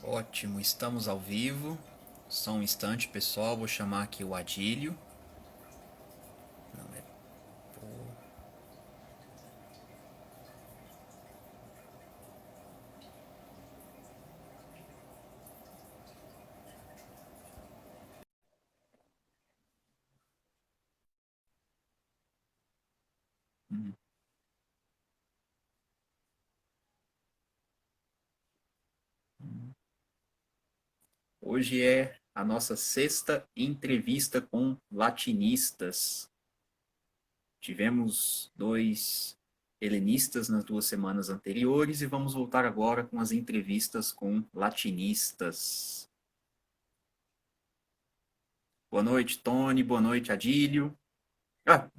Ótimo, estamos ao vivo. Só um instante, pessoal. Vou chamar aqui o Adílio. Não é. Hoje é a nossa sexta entrevista com latinistas. Tivemos dois helenistas nas 2 semanas anteriores e vamos voltar agora com as entrevistas com latinistas. Boa noite, Tony. Boa noite, Adílio.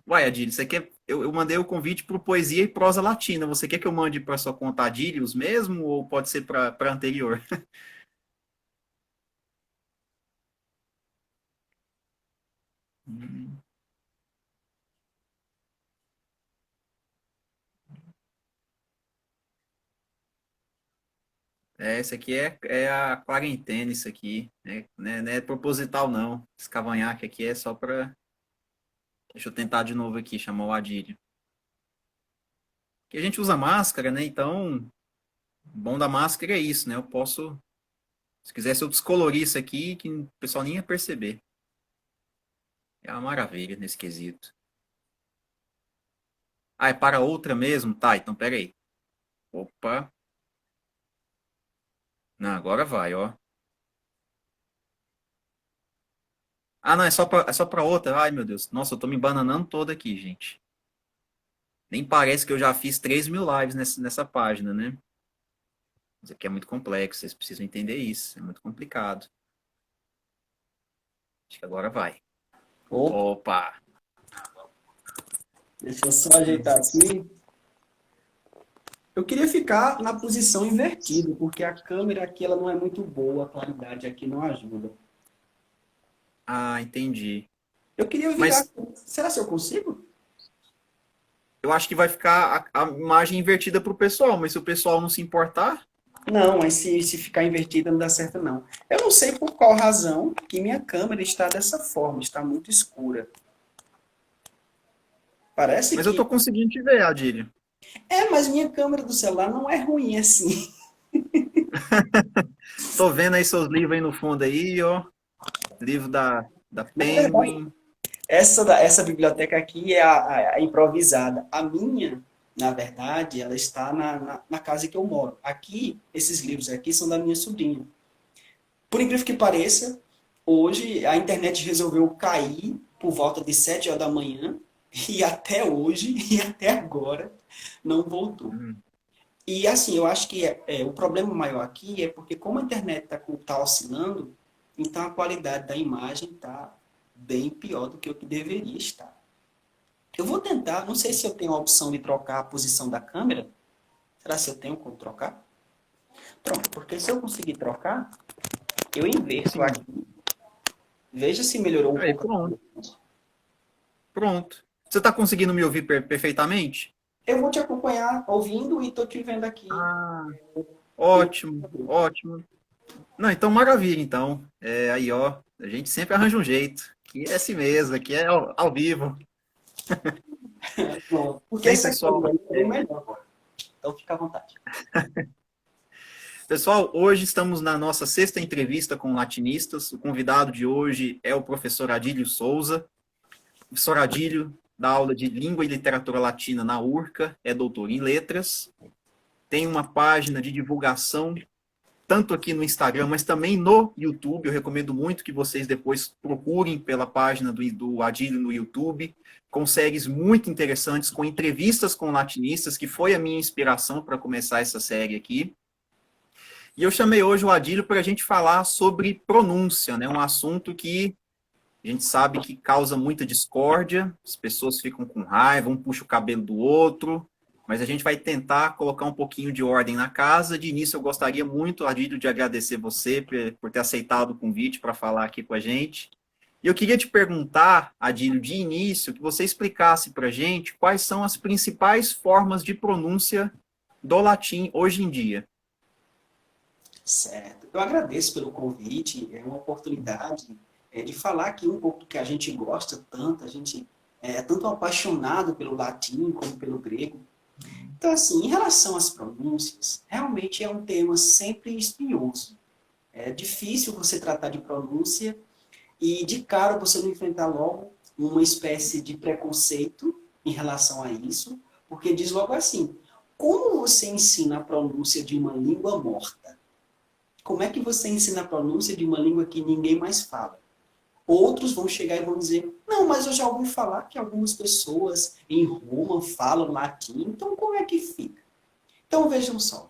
Uai, Adílio, você quer. Eu mandei o convite para Poesia e Prosa Latina. Você quer que eu mande para sua conta Adílios mesmo ou pode ser para anterior? Esse aqui é a quarentena, isso aqui. Né? Não é proposital, não. Esse cavanhaque aqui é só para. Deixa eu tentar de novo aqui, chamar o Adílio. Que a gente usa máscara, né? Então, o bom da máscara é isso, né? Eu posso. Se quisesse eu descolorir isso aqui, que o pessoal nem ia perceber. É uma maravilha nesse quesito. Ah, é para outra mesmo? Tá, então peraí. Opa. Não, agora vai, ó. Ah, não, é só pra outra. Ai, meu Deus. Nossa, eu tô me bananando todo aqui, gente. Nem parece que eu já fiz 3.000 lives nessa página, né? Isso aqui é muito complexo, vocês precisam entender isso. É muito complicado. Acho que agora vai. Opa, Opa! deixa eu só ajeitar aqui. Eu queria ficar na posição invertida, porque a câmera aqui ela não é muito boa, a claridade aqui não ajuda. Ah, entendi. Eu queria virar. Mas Será que eu consigo? eu acho que vai ficar a imagem invertida pro pessoal, mas se o pessoal não se importar, Não, mas se ficar invertida não dá certo não. Eu não sei por qual razão que minha câmera está dessa forma, está muito escura. Parece mas eu tô que. conseguindo te ver, Adílio. É, mas minha câmera do celular não é ruim assim. Tô vendo aí seus livros aí no fundo aí, ó. Livro da Na verdade, Penguin. essa biblioteca aqui é a improvisada. A minha, na verdade, ela está na casa que eu moro. Aqui, esses livros aqui são da minha sobrinha. Por incrível que pareça, hoje a internet resolveu cair por volta de 7 horas da manhã e até hoje e até agora não voltou. Hum, E assim, eu acho que o problema maior aqui é porque como a internet está oscilando, então a qualidade da imagem está bem pior do que o que deveria estar. Eu vou tentar, não sei se eu tenho a opção de trocar a posição da câmera. Será que eu tenho como trocar? Pronto, porque se eu conseguir trocar, eu inverto aqui. sim. Veja se melhorou um Aí, pouco. pronto. Pronto. Você tá conseguindo me ouvir perfeitamente? Eu vou te acompanhar ouvindo e estou te vendo aqui. Ah, Pelo ótimo, ótimo. Não, então maravilha, então. É, aí, ó, a gente sempre arranja um jeito. Que é assim mesmo, aqui é ao vivo. Pronto. Porque Bem, essa pessoal, câmera aí é bem melhor. Então fica à vontade. pessoal, hoje estamos na nossa sexta entrevista com latinistas. O convidado de hoje é o professor Adílio Souza. O professor Adílio dá aula de Língua e Literatura Latina na URCA, é doutor em letras, tem uma página de divulgação tanto aqui no Instagram, mas também no YouTube. Eu recomendo muito que vocês depois procurem pela página do Adílio no YouTube, com séries muito interessantes, com entrevistas com latinistas, que foi a minha inspiração para começar essa série aqui. E eu chamei hoje o Adílio para a gente falar sobre pronúncia, né? Um assunto que a gente sabe que causa muita discórdia, as pessoas ficam com raiva, um puxa o cabelo do outro, mas a gente vai tentar colocar um pouquinho de ordem na casa. De início, eu gostaria muito, Adílio, de agradecer você por ter aceitado o convite para falar aqui com a gente. E eu queria te perguntar, Adílio, de início, que você explicasse para a gente quais são as principais formas de pronúncia do latim hoje em dia. Certo. Eu agradeço pelo convite, é uma oportunidade de falar aqui um pouco do que a gente gosta tanto, a gente é tanto apaixonado pelo latim como pelo grego. Então, assim, em relação às pronúncias, realmente é um tema sempre espinhoso. É difícil você tratar de pronúncia e, de cara, você não enfrentar logo uma espécie de preconceito em relação a isso, porque diz logo assim, como você ensina a pronúncia de uma língua morta? Como é que você ensina a pronúncia de uma língua que ninguém mais fala? Outros vão chegar e vão dizer, não, mas eu já ouvi falar que algumas pessoas em Roma falam latim, então como é que fica? Então vejam só,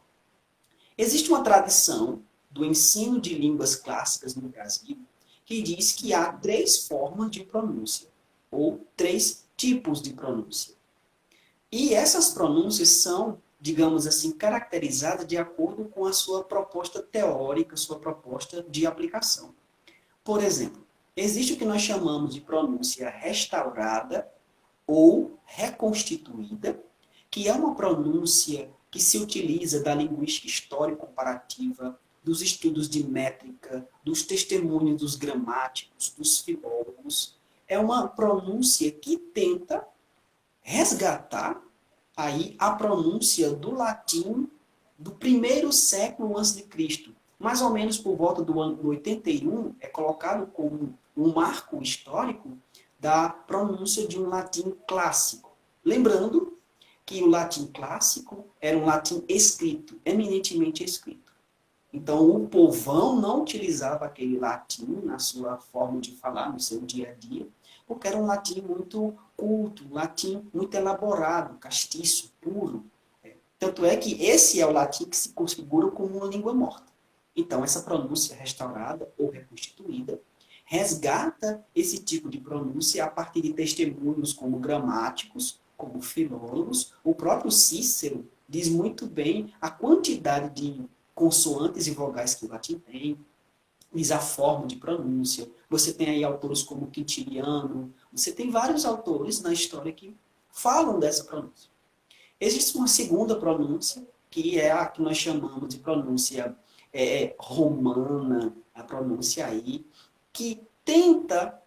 existe uma tradição do ensino de línguas clássicas no Brasil que diz que há três formas de pronúncia, ou três tipos de pronúncia. E essas pronúncias são, digamos assim, caracterizadas de acordo com a sua proposta teórica, sua proposta de aplicação. Por exemplo, existe o que nós chamamos de pronúncia restaurada ou reconstituída, que é uma pronúncia que se utiliza da linguística histórico-comparativa, dos estudos de métrica, dos testemunhos dos gramáticos, dos filólogos. É uma pronúncia que tenta resgatar aí a pronúncia do latim do primeiro século antes de Cristo. Mais ou menos por volta do ano 81, é colocado como um marco histórico da pronúncia de um latim clássico. Lembrando que o latim clássico era um latim escrito, eminentemente escrito. Então, o povão não utilizava aquele latim na sua forma de falar, no seu dia a dia, porque era um latim muito culto, um latim muito elaborado, castiço, puro. Tanto é que esse é o latim que se configura como uma língua morta. Então, essa pronúncia restaurada ou reconstituída resgata esse tipo de pronúncia a partir de testemunhos como gramáticos, como filólogos. O próprio Cícero diz muito bem a quantidade de consoantes e vogais que o latim tem, diz a forma de pronúncia. Você tem aí autores como Quintiliano, você tem vários autores na história que falam dessa pronúncia. Existe uma segunda pronúncia, que é a que nós chamamos de pronúncia romana, a pronúncia aí, que tenta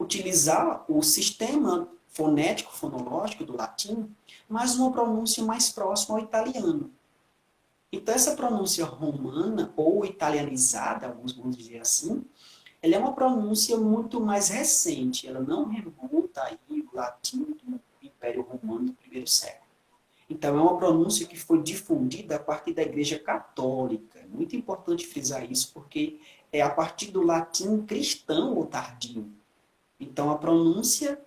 utilizar o sistema fonético, fonológico do latim, mas uma pronúncia mais próxima ao italiano. Então, essa pronúncia romana, ou italianizada, alguns vão dizer assim, ela é uma pronúncia muito mais recente, ela não remonta aí o latim do Império Romano do primeiro século. Então, é uma pronúncia que foi difundida a partir da Igreja Católica. É muito importante frisar isso, porque é a partir do latim cristão ou tardio. Então, a pronúncia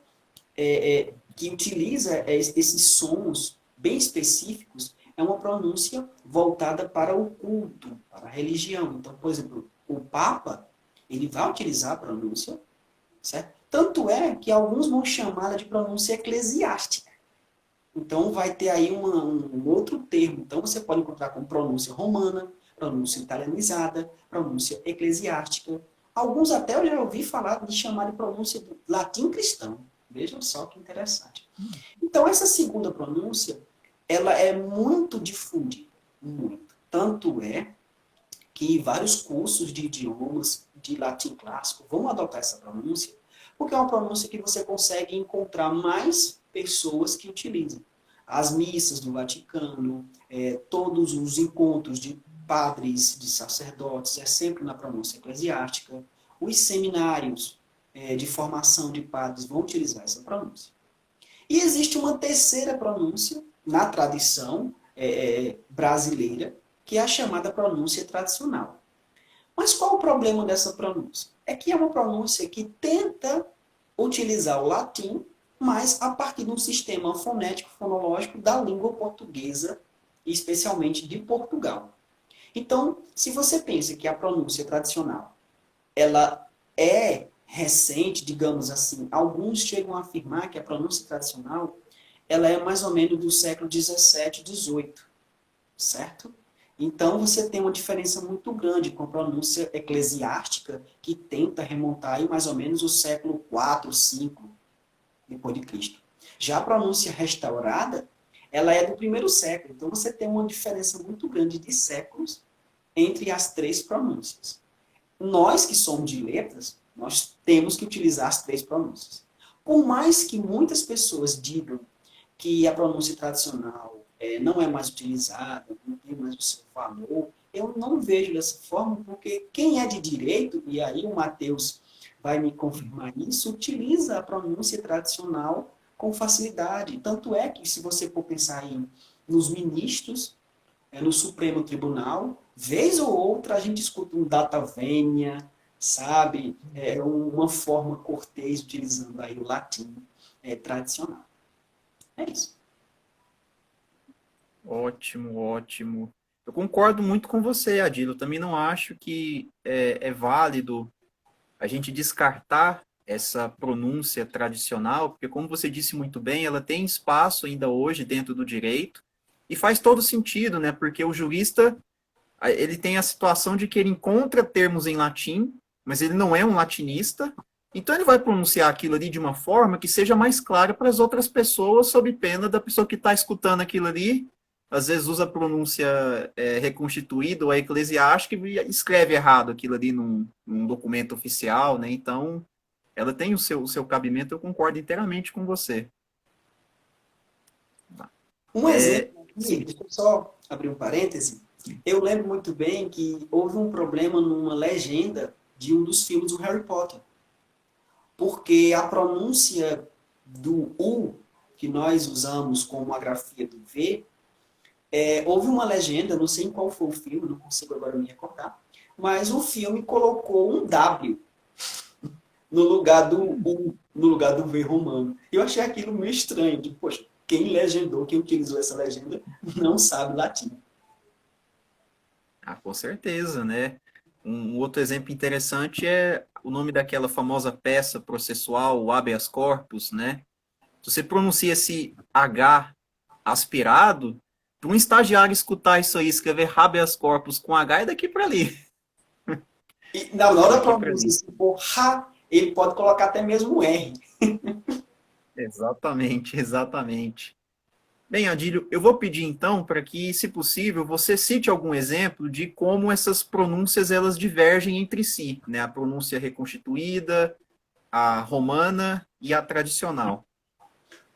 que utiliza esses sons bem específicos é uma pronúncia voltada para o culto, para a religião. Então, por exemplo, o Papa, ele vai utilizar a pronúncia, certo? Tanto é que alguns vão chamá-la de pronúncia eclesiástica. Então, vai ter aí um outro termo. Então, você pode encontrar com pronúncia romana, pronúncia italianizada, pronúncia eclesiástica. Alguns até eu já ouvi falar de chamar de pronúncia do latim cristão. Vejam só que interessante. Então, essa segunda pronúncia, ela é muito difundida. Muito. Tanto é que vários cursos de idiomas de latim clássico vão adotar essa pronúncia, porque é uma pronúncia que você consegue encontrar mais pessoas que utilizam. As missas do Vaticano, todos os encontros de padres, de sacerdotes, é sempre na pronúncia eclesiástica. Os seminários de formação de padres vão utilizar essa pronúncia. E existe uma terceira pronúncia na tradição brasileira, que é a chamada pronúncia tradicional. Mas qual o problema dessa pronúncia? É que é uma pronúncia que tenta utilizar o latim, mas a partir de um sistema fonético, fonológico da língua portuguesa, especialmente de Portugal. Então, se você pensa que a pronúncia tradicional ela é recente, digamos assim, alguns chegam a afirmar que a pronúncia tradicional ela é mais ou menos do século 17, 18, certo? Então, você tem uma diferença muito grande com a pronúncia eclesiástica, que tenta remontar aí mais ou menos o século 4, 5 depois de Cristo. Já a pronúncia restaurada, ela é do primeiro século. Então, você tem uma diferença muito grande de séculos entre as três pronúncias. Nós que somos de letras, nós temos que utilizar as três pronúncias. Por mais que muitas pessoas digam que a pronúncia tradicional não é mais utilizada, não tem mais o seu valor, eu não vejo dessa forma, porque quem é de direito, e aí o Matheus vai me confirmar isso, utiliza a pronúncia tradicional com facilidade. Tanto é que, se você for pensar nos ministros, no Supremo Tribunal, vez ou outra a gente escuta um data venia, sabe? Uma forma cortês utilizando aí o latim tradicional. É isso. Ótimo, ótimo. Eu concordo muito com você, Adilo. Eu também não acho que é válido a gente descartar essa pronúncia tradicional, porque, como você disse muito bem, ela tem espaço ainda hoje dentro do direito e faz todo sentido, né? Porque o jurista ele tem a situação de que ele encontra termos em latim, mas ele não é um latinista, então ele vai pronunciar aquilo ali de uma forma que seja mais clara para as outras pessoas, sob pena da pessoa que está escutando aquilo ali, às vezes usa a pronúncia reconstituída ou eclesiástica e escreve errado aquilo ali num documento oficial, né? Então, ela tem o seu cabimento, eu concordo inteiramente com você. Um exemplo aqui, Sim. deixa eu só abrir um parêntese. Eu lembro muito bem que houve um problema numa legenda de um dos filmes do Harry Potter. Porque a pronúncia do U, que nós usamos como a grafia do V, houve uma legenda, não sei em qual foi o filme, não consigo agora me recordar, mas o filme colocou um W no lugar do U, no lugar do V romano. Eu achei aquilo meio estranho, tipo, poxa, quem legendou, quem utilizou essa legenda, não sabe latim. Ah, com certeza, né? Um outro exemplo interessante é o nome daquela famosa peça processual, o habeas corpus, né? Se você pronuncia esse H aspirado, para um estagiário escutar isso aí, escrever habeas corpus com H, é daqui para ali. E na É hora da daqui para pronúncia, ali. se for ha, ele pode colocar até mesmo um R. Exatamente, exatamente. Bem, Adílio, eu vou pedir então para que, se possível, você cite algum exemplo de como essas pronúncias elas divergem entre si, né? A pronúncia reconstituída, a romana e a tradicional.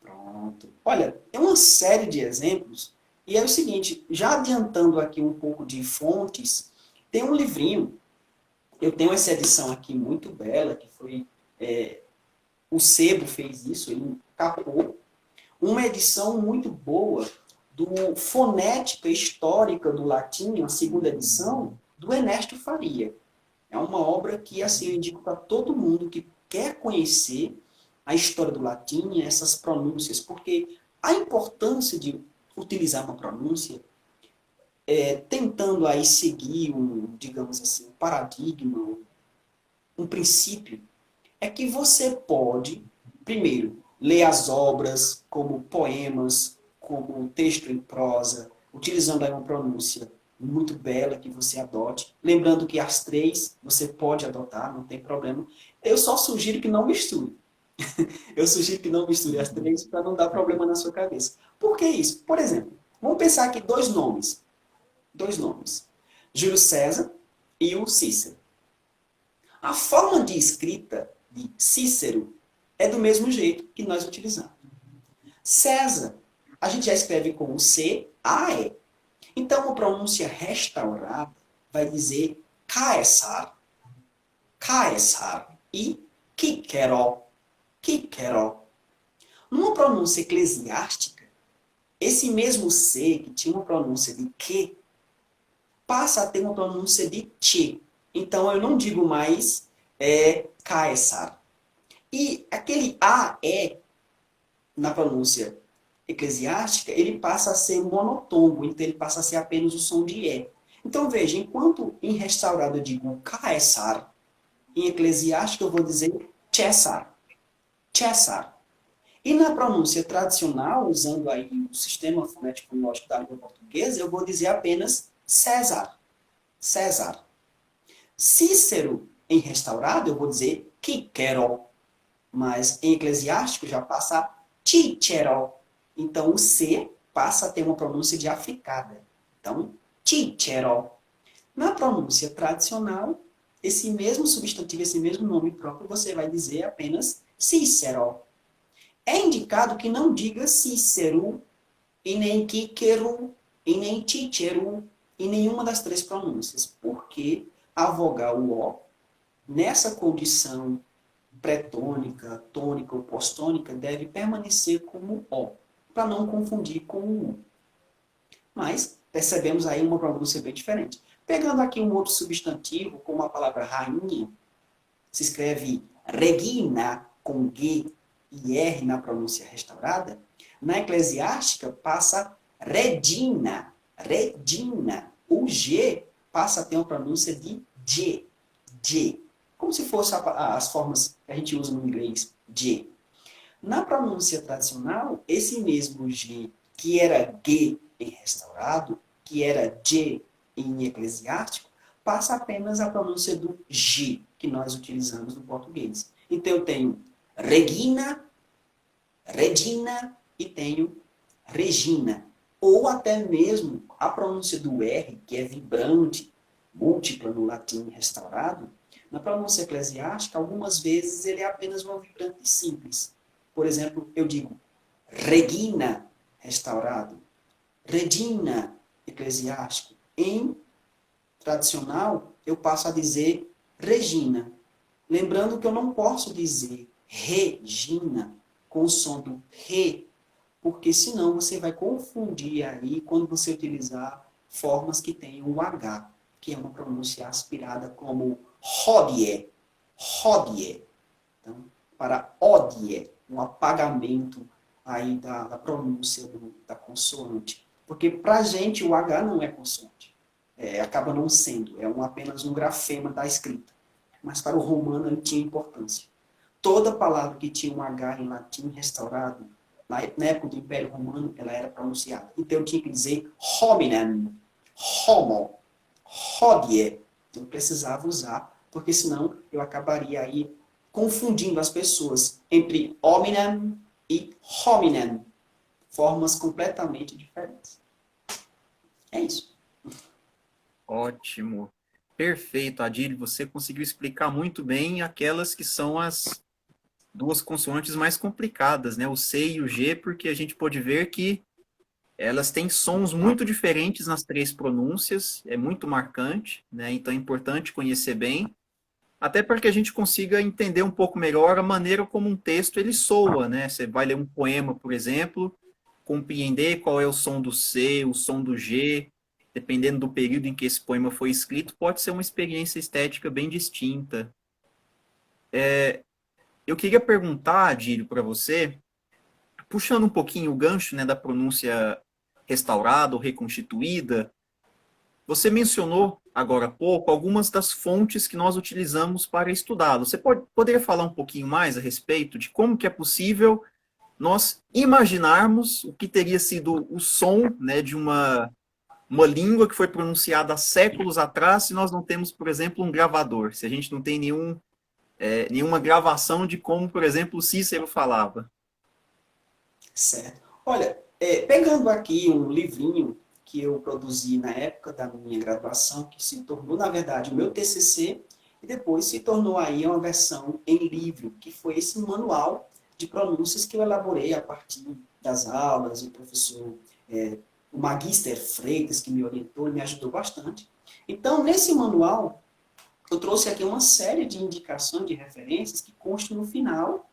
Pronto. Olha, é uma série de exemplos. E é o seguinte, já adiantando aqui um pouco de fontes, tem um livrinho, eu tenho essa edição aqui muito bela, que foi, o Sebo fez isso, ele capou, uma edição muito boa do Fonética Histórica do Latim, a segunda edição, do Ernesto Faria. É uma obra que assim, eu indico para todo mundo que quer conhecer a história do latim, essas pronúncias, porque a importância de utilizar uma pronúncia tentando aí seguir digamos assim, um paradigma, um princípio, é que você pode, primeiro, ler as obras como poemas, como texto em prosa, utilizando aí uma pronúncia muito bela que você adote. Lembrando que as três você pode adotar, não tem problema. Eu só sugiro que não misture. Eu sugiro que não misture as três para não dar problema na sua cabeça. Por que isso? Por exemplo, vamos pensar aqui dois nomes. Dois nomes. Júlio César e o Cícero. A forma de escrita de Cícero é do mesmo jeito que nós utilizamos. César, a gente já escreve com o C, A, E. Então, a pronúncia restaurada vai dizer Caesar, Caesar e Quíquero, Quíquero. Numa pronúncia eclesiástica, esse mesmo C, que tinha uma pronúncia de que, passa a ter uma pronúncia de ti. Então, eu não digo mais Caesar. E aquele A, E, na pronúncia eclesiástica, ele passa a ser monotombo, então ele passa a ser apenas o som de E. Então, veja, enquanto em restaurado eu digo Caesar, em eclesiástico eu vou dizer César, César. E na pronúncia tradicional, usando aí o sistema fonético-fonológico da língua portuguesa, eu vou dizer apenas César, César. Cícero, em restaurado, eu vou dizer Quíquero, mas em eclesiástico já passa a Cícero. Então o C passa a ter uma pronúncia de africada. Então, Cícero. Na pronúncia tradicional, esse mesmo substantivo, esse mesmo nome próprio, você vai dizer apenas Cícero. É indicado que não diga Cícero, e nem Quíquero, e nem Tícero, em nenhuma das três pronúncias, porque a vogal O, nessa condição pré-tônica, tônica ou pós-tônica, deve permanecer como O, para não confundir com o U. Mas percebemos aí uma pronúncia bem diferente. Pegando aqui um outro substantivo, como a palavra rainha, se escreve Regina com G e R na pronúncia restaurada, na eclesiástica passa Regina, Regina. O G passa a ter uma pronúncia de G, G. Como se fosse as formas que a gente usa no inglês, G. Na pronúncia tradicional, esse mesmo G, que era G em restaurado, que era G em eclesiástico, passa apenas a pronúncia do G, que nós utilizamos no português. Então, eu tenho Regina, Regina e tenho Regina. Ou até mesmo a pronúncia do R, que é vibrante, múltipla no latim restaurado, na pronúncia eclesiástica, algumas vezes ele é apenas uma vibrante simples. Por exemplo, eu digo Regina, restaurado. Regina, eclesiástico. Em tradicional, eu passo a dizer Regina. Lembrando que eu não posso dizer Regina com o som do Re, porque senão você vai confundir aí quando você utilizar formas que têm o H, que é uma pronúncia aspirada como Hodie, Hodie. Então, para odie, um apagamento aí da pronúncia da consoante. Porque para a gente o H não é consoante. Acaba não sendo, apenas um grafema da escrita. Mas para o romano ele tinha importância. Toda palavra que tinha um H em latim restaurado, na época do Império Romano, ela era pronunciada. Então eu tinha que dizer hominem, homo, hodie. Então eu precisava usar, porque senão eu acabaria aí confundindo as pessoas entre hominem e hominem. Formas completamente diferentes. É isso. Ótimo. Perfeito, Adílio. Você conseguiu explicar muito bem aquelas que são as duas consoantes mais complicadas, né? O C e o G, porque a gente pode ver que elas têm sons muito diferentes nas três pronúncias, é muito marcante, né? Então é importante conhecer bem, até para que a gente consiga entender um pouco melhor a maneira como um texto ele soa, né? Você vai ler um poema, por exemplo, compreender qual é o som do C, o som do G, dependendo do período em que esse poema foi escrito, pode ser uma experiência estética bem distinta. Eu queria perguntar, Adílio, para você, puxando um pouquinho o gancho, né, da pronúncia restaurada ou reconstituída, você mencionou agora há pouco algumas das fontes que nós utilizamos para estudá-lo. Você poderia falar um pouquinho mais a respeito de como que é possível nós imaginarmos o que teria sido o som, né, de uma língua que foi pronunciada há séculos atrás, se nós não temos, por exemplo, um gravador, se a gente não tem nenhuma gravação de como, por exemplo, Cícero falava. Certo. Olha, pegando aqui um livrinho que eu produzi na época da minha graduação, que se tornou, na verdade, o meu TCC, e depois se tornou aí uma versão em livro, que foi esse manual de pronúncias que eu elaborei a partir das aulas, o professor, o Magister Freitas, que me orientou, me ajudou bastante. Então, nesse manual, eu trouxe aqui uma série de indicações, de referências, que constam no final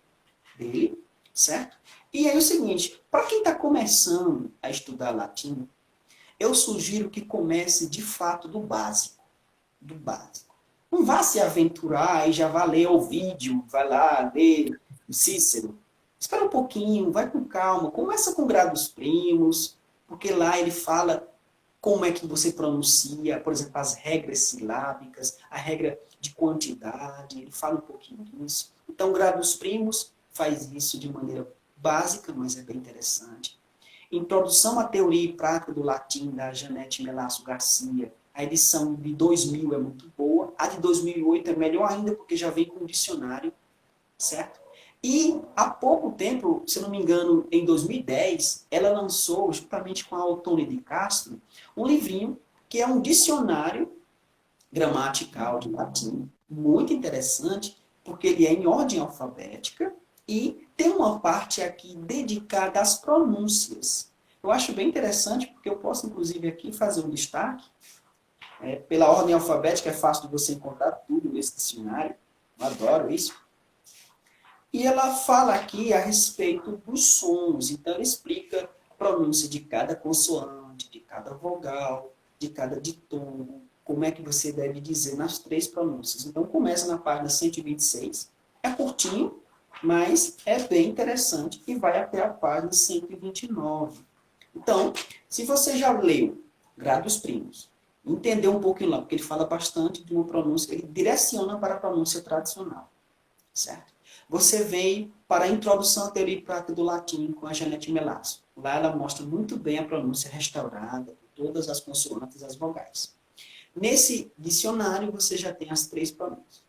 dele, certo? E aí é o seguinte, para quem está começando a estudar latim, eu sugiro que comece de fato do básico. Do básico. Não vá se aventurar e já vá ler o vídeo, vai lá ler Cícero. Espera um pouquinho, vai com calma, começa com grados primos, porque lá ele fala como é que você pronuncia, por exemplo, as regras silábicas, a regra de quantidade, ele fala um pouquinho disso. Então, grados primos faz isso de maneira básica, mas é bem interessante. Introdução à Teoria e Prática do Latim, da Janete Melasso Garcia. A edição de 2000 é muito boa. A de 2008 é melhor ainda, porque já vem com um dicionário, certo? E há pouco tempo, se não me engano, em 2010, ela lançou, juntamente com a Otone de Castro, um livrinho que é um dicionário gramatical de latim, muito interessante, porque ele é em ordem alfabética e tem uma parte aqui dedicada às pronúncias. Eu acho bem interessante, porque eu posso, inclusive, aqui fazer um destaque. Pela ordem alfabética é fácil de você encontrar tudo nesse dicionário. Eu adoro isso. E ela fala aqui a respeito dos sons. Então, ela explica a pronúncia de cada consoante, de cada vogal, de cada ditongo, como é que você deve dizer nas 3 pronúncias. Então, começa na página 126. É curtinho, mas é bem interessante e vai até a página 129. Então, se você já leu Grados Primos, entendeu um pouquinho lá, porque ele fala bastante de uma pronúncia, ele direciona para a pronúncia tradicional, certo? Você veio para a introdução à teoria e prática do latim com a Janete Melasso. Lá ela mostra muito bem a pronúncia restaurada, todas as consoantes e as vogais. Nesse dicionário você já tem as 3 pronúncias.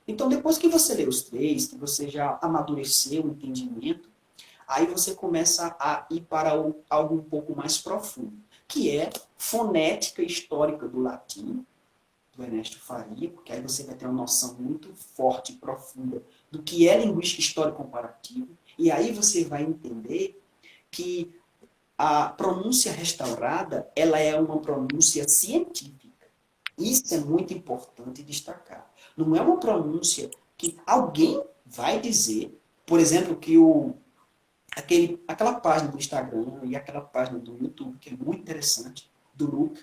Então, depois que você lê os 3, que você já amadureceu o entendimento, aí você começa a ir para algo um pouco mais profundo, que é fonética histórica do latim, do Ernesto Faria, porque aí você vai ter uma noção muito forte e profunda do que é linguística histórico-comparativa, e aí você vai entender que a pronúncia restaurada, ela é uma pronúncia científica. Isso é muito importante destacar. Não é uma pronúncia que alguém vai dizer, por exemplo, que aquela página do Instagram e aquela página do YouTube, que é muito interessante, do Luca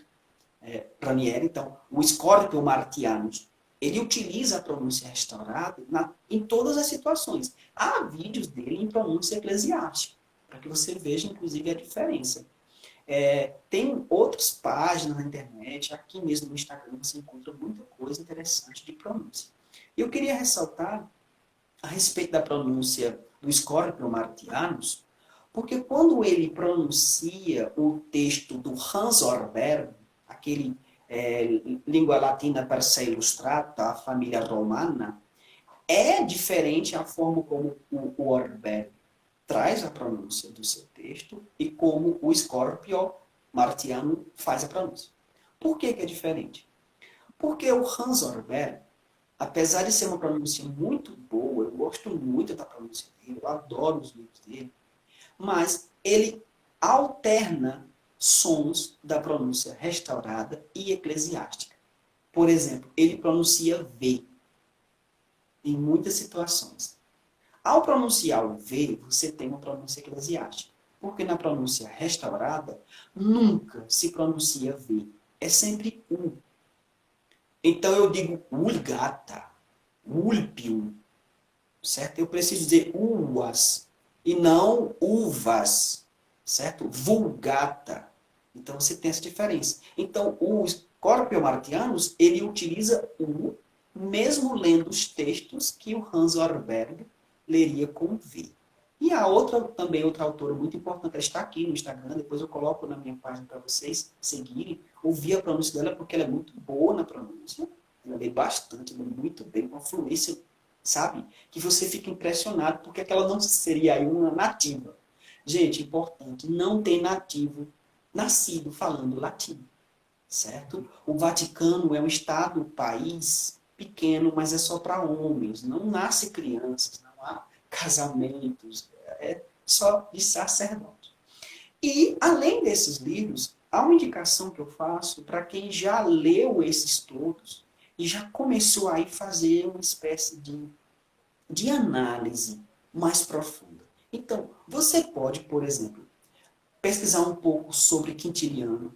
Ranieri, então, o Scorpio Martianus, ele utiliza a pronúncia restaurada em todas as situações. Há vídeos dele em pronúncia eclesiástica, para que você veja, inclusive, a diferença. Tem outras páginas na internet, aqui mesmo no Instagram, você encontra muita coisa interessante de pronúncia. Eu queria ressaltar a respeito da pronúncia do Scorpio Martianus, porque quando ele pronuncia o texto do Hans Orberg, aquele língua latina per se illustrata, a família romana, é diferente a forma como o Orberg traz a pronúncia do seu texto e como o Scorpio Martiano faz a pronúncia. Por que é diferente? Porque o Hans Orberg, apesar de ser uma pronúncia muito boa, eu gosto muito da pronúncia dele, eu adoro os livros dele, mas ele alterna sons da pronúncia restaurada e eclesiástica. Por exemplo, ele pronuncia V em muitas situações. Ao pronunciar o V, você tem uma pronúncia eclesiástica. Porque na pronúncia restaurada, nunca se pronuncia V. É sempre U. Então eu digo ulgata, ulpium, certo? Eu preciso dizer uas e não uvas, certo? Vulgata. Então você tem essa diferença. Então o Scorpio Martianus, ele utiliza U, mesmo lendo os textos que o Hans Orberg leria com V. E a outra, também outra autora muito importante, ela está aqui no Instagram, depois eu coloco na minha página para vocês seguirem, ouvir a pronúncia dela, porque ela é muito boa na pronúncia, ela lê bastante, lê muito bem, com uma fluência, sabe? Que você fica impressionado, porque ela não seria aí uma nativa. Gente, importante, não tem nativo nascido falando latim, certo? O Vaticano é um estado, um país pequeno, mas é só para homens, não nasce crianças, não há casamentos, é só de sacerdote. E, além desses livros, há uma indicação que eu faço para quem já leu esses todos e já começou a fazer uma espécie de análise mais profunda. Então, você pode, por exemplo, pesquisar um pouco sobre Quintiliano,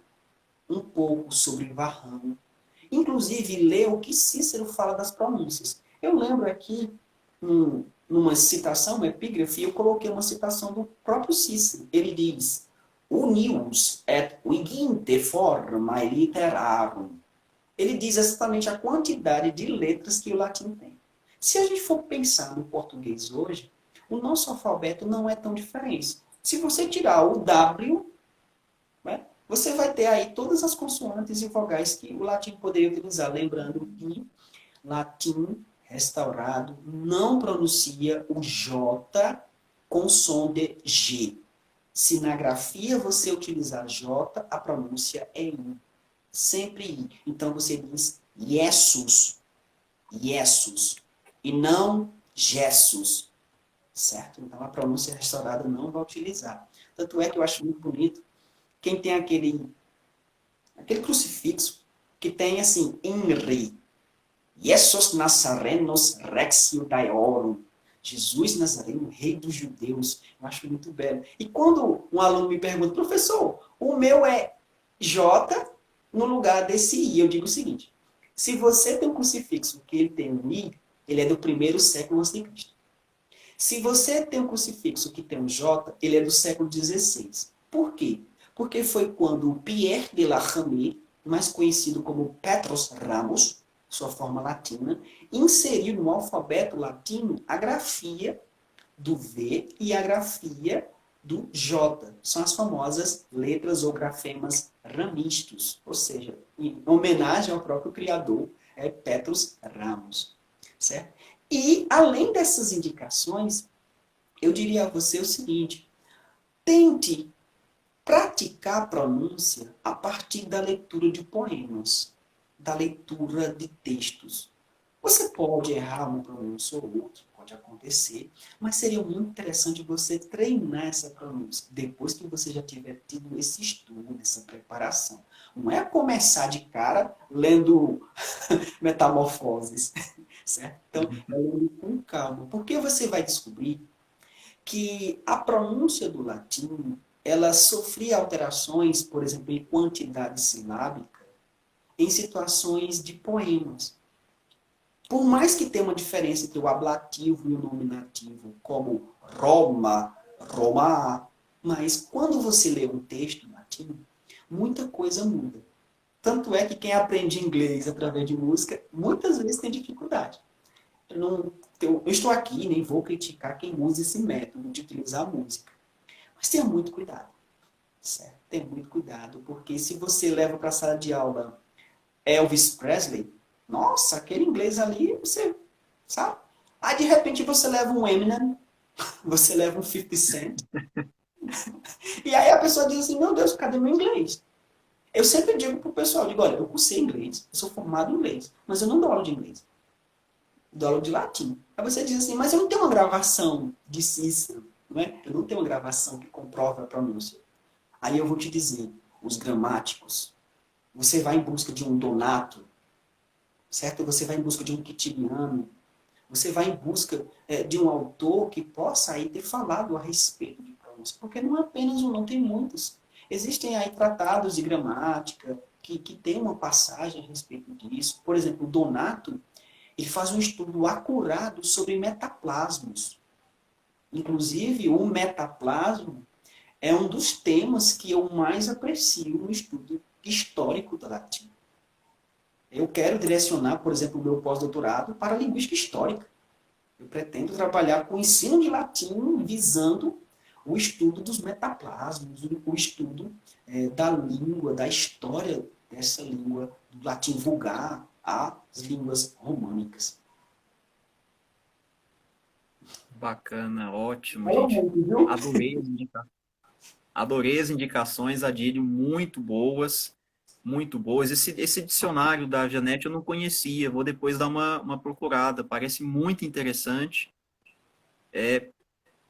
um pouco sobre Varrão, inclusive ler o que Cícero fala das pronúncias. Eu lembro aqui, numa citação, uma epígrafe, eu coloquei uma citação do próprio Cícero. Ele diz: unius et viginte formae literarum. Ele diz exatamente a quantidade de letras que o latim tem. Se a gente for pensar no português hoje, o nosso alfabeto não é tão diferente. Se você tirar o W, né, você vai ter aí todas as consoantes e vogais que o latim poderia utilizar. Lembrando que latim restaurado não pronuncia o J com som de G. Se na grafia você utilizar J, a pronúncia é I. Sempre I. Então você diz Jesus. Jesus. E não Jesus. Certo? Então, a pronúncia restaurada não vai utilizar. Tanto é que eu acho muito bonito quem tem aquele crucifixo que tem assim, Henri. Jesus Nazarenos Rex Judaeorum. Jesus Nazareno, rei dos judeus. Eu acho muito belo. E quando um aluno me pergunta, professor, o meu é J no lugar desse I, eu digo o seguinte, se você tem um crucifixo que ele tem um I, ele é do primeiro século antes de Cristo. Se você tem um crucifixo que tem um J, ele é do século XVI. Por quê? Porque foi quando Pierre de la Ramée, mais conhecido como Petrus Ramos, sua forma latina, inseriu no alfabeto latino a grafia do V e a grafia do J. São as famosas letras ou grafemas ramistos, ou seja, em homenagem ao próprio criador, é Petrus Ramos. Certo? E, além dessas indicações, eu diria a você o seguinte, tente praticar a pronúncia a partir da leitura de poemas, da leitura de textos. Você pode errar uma pronúncia ou outra, pode acontecer, mas seria muito interessante você treinar essa pronúncia depois que você já tiver tido esse estudo, essa preparação. Não é começar de cara lendo Metamorfoses, certo? Então, é lendo com calma, porque você vai descobrir que a pronúncia do latim, ela sofria alterações, por exemplo, em quantidade silábica, em situações de poemas. Por mais que tenha uma diferença entre o ablativo e o nominativo, como Roma, Roma, mas quando você lê um texto em latim, muita coisa muda. Tanto é que quem aprende inglês através de música, muitas vezes tem dificuldade. Eu estou aqui, nem vou criticar quem usa esse método de utilizar a música. Mas tenha muito cuidado. Certo? Tenha muito cuidado, porque se você leva para a sala de aula Elvis Presley, nossa, aquele inglês ali, você sabe? Aí, de repente, você leva um Eminem, você leva um 50 Cent, e aí a pessoa diz assim, meu Deus, cadê meu inglês? Eu sempre digo pro pessoal, digo, olha, eu cursei inglês, eu sou formado em inglês, mas eu não dou aula de inglês. Eu dou aula de latim. Aí você diz assim, mas eu não tenho uma gravação de Cícero, não é? Eu não tenho uma gravação que comprova a pronúncia. Aí eu vou te dizer, os gramáticos, você vai em busca de um Donato, certo? Você vai em busca de um Quintiliano, você vai em busca de um autor que possa aí ter falado a respeito de pronúncia, porque não é apenas um, não tem muitos. Existem aí tratados de gramática que tem uma passagem a respeito disso. Por exemplo, o Donato, ele faz um estudo acurado sobre metaplasmos. Inclusive, o metaplasmo é um dos temas que eu mais aprecio no estudo histórico da latim. Eu quero direcionar, por exemplo, o meu pós-doutorado para a linguística histórica. Eu pretendo trabalhar com o ensino de latim visando o estudo dos metaplasmos, o estudo da língua, da história dessa língua, do latim vulgar às línguas românicas. Bacana, ótimo, Falou gente. muito, viu? Adorei as indicações, Adílio, muito boas, muito boas. Esse dicionário da Janete eu não conhecia, vou depois dar uma procurada, parece muito interessante.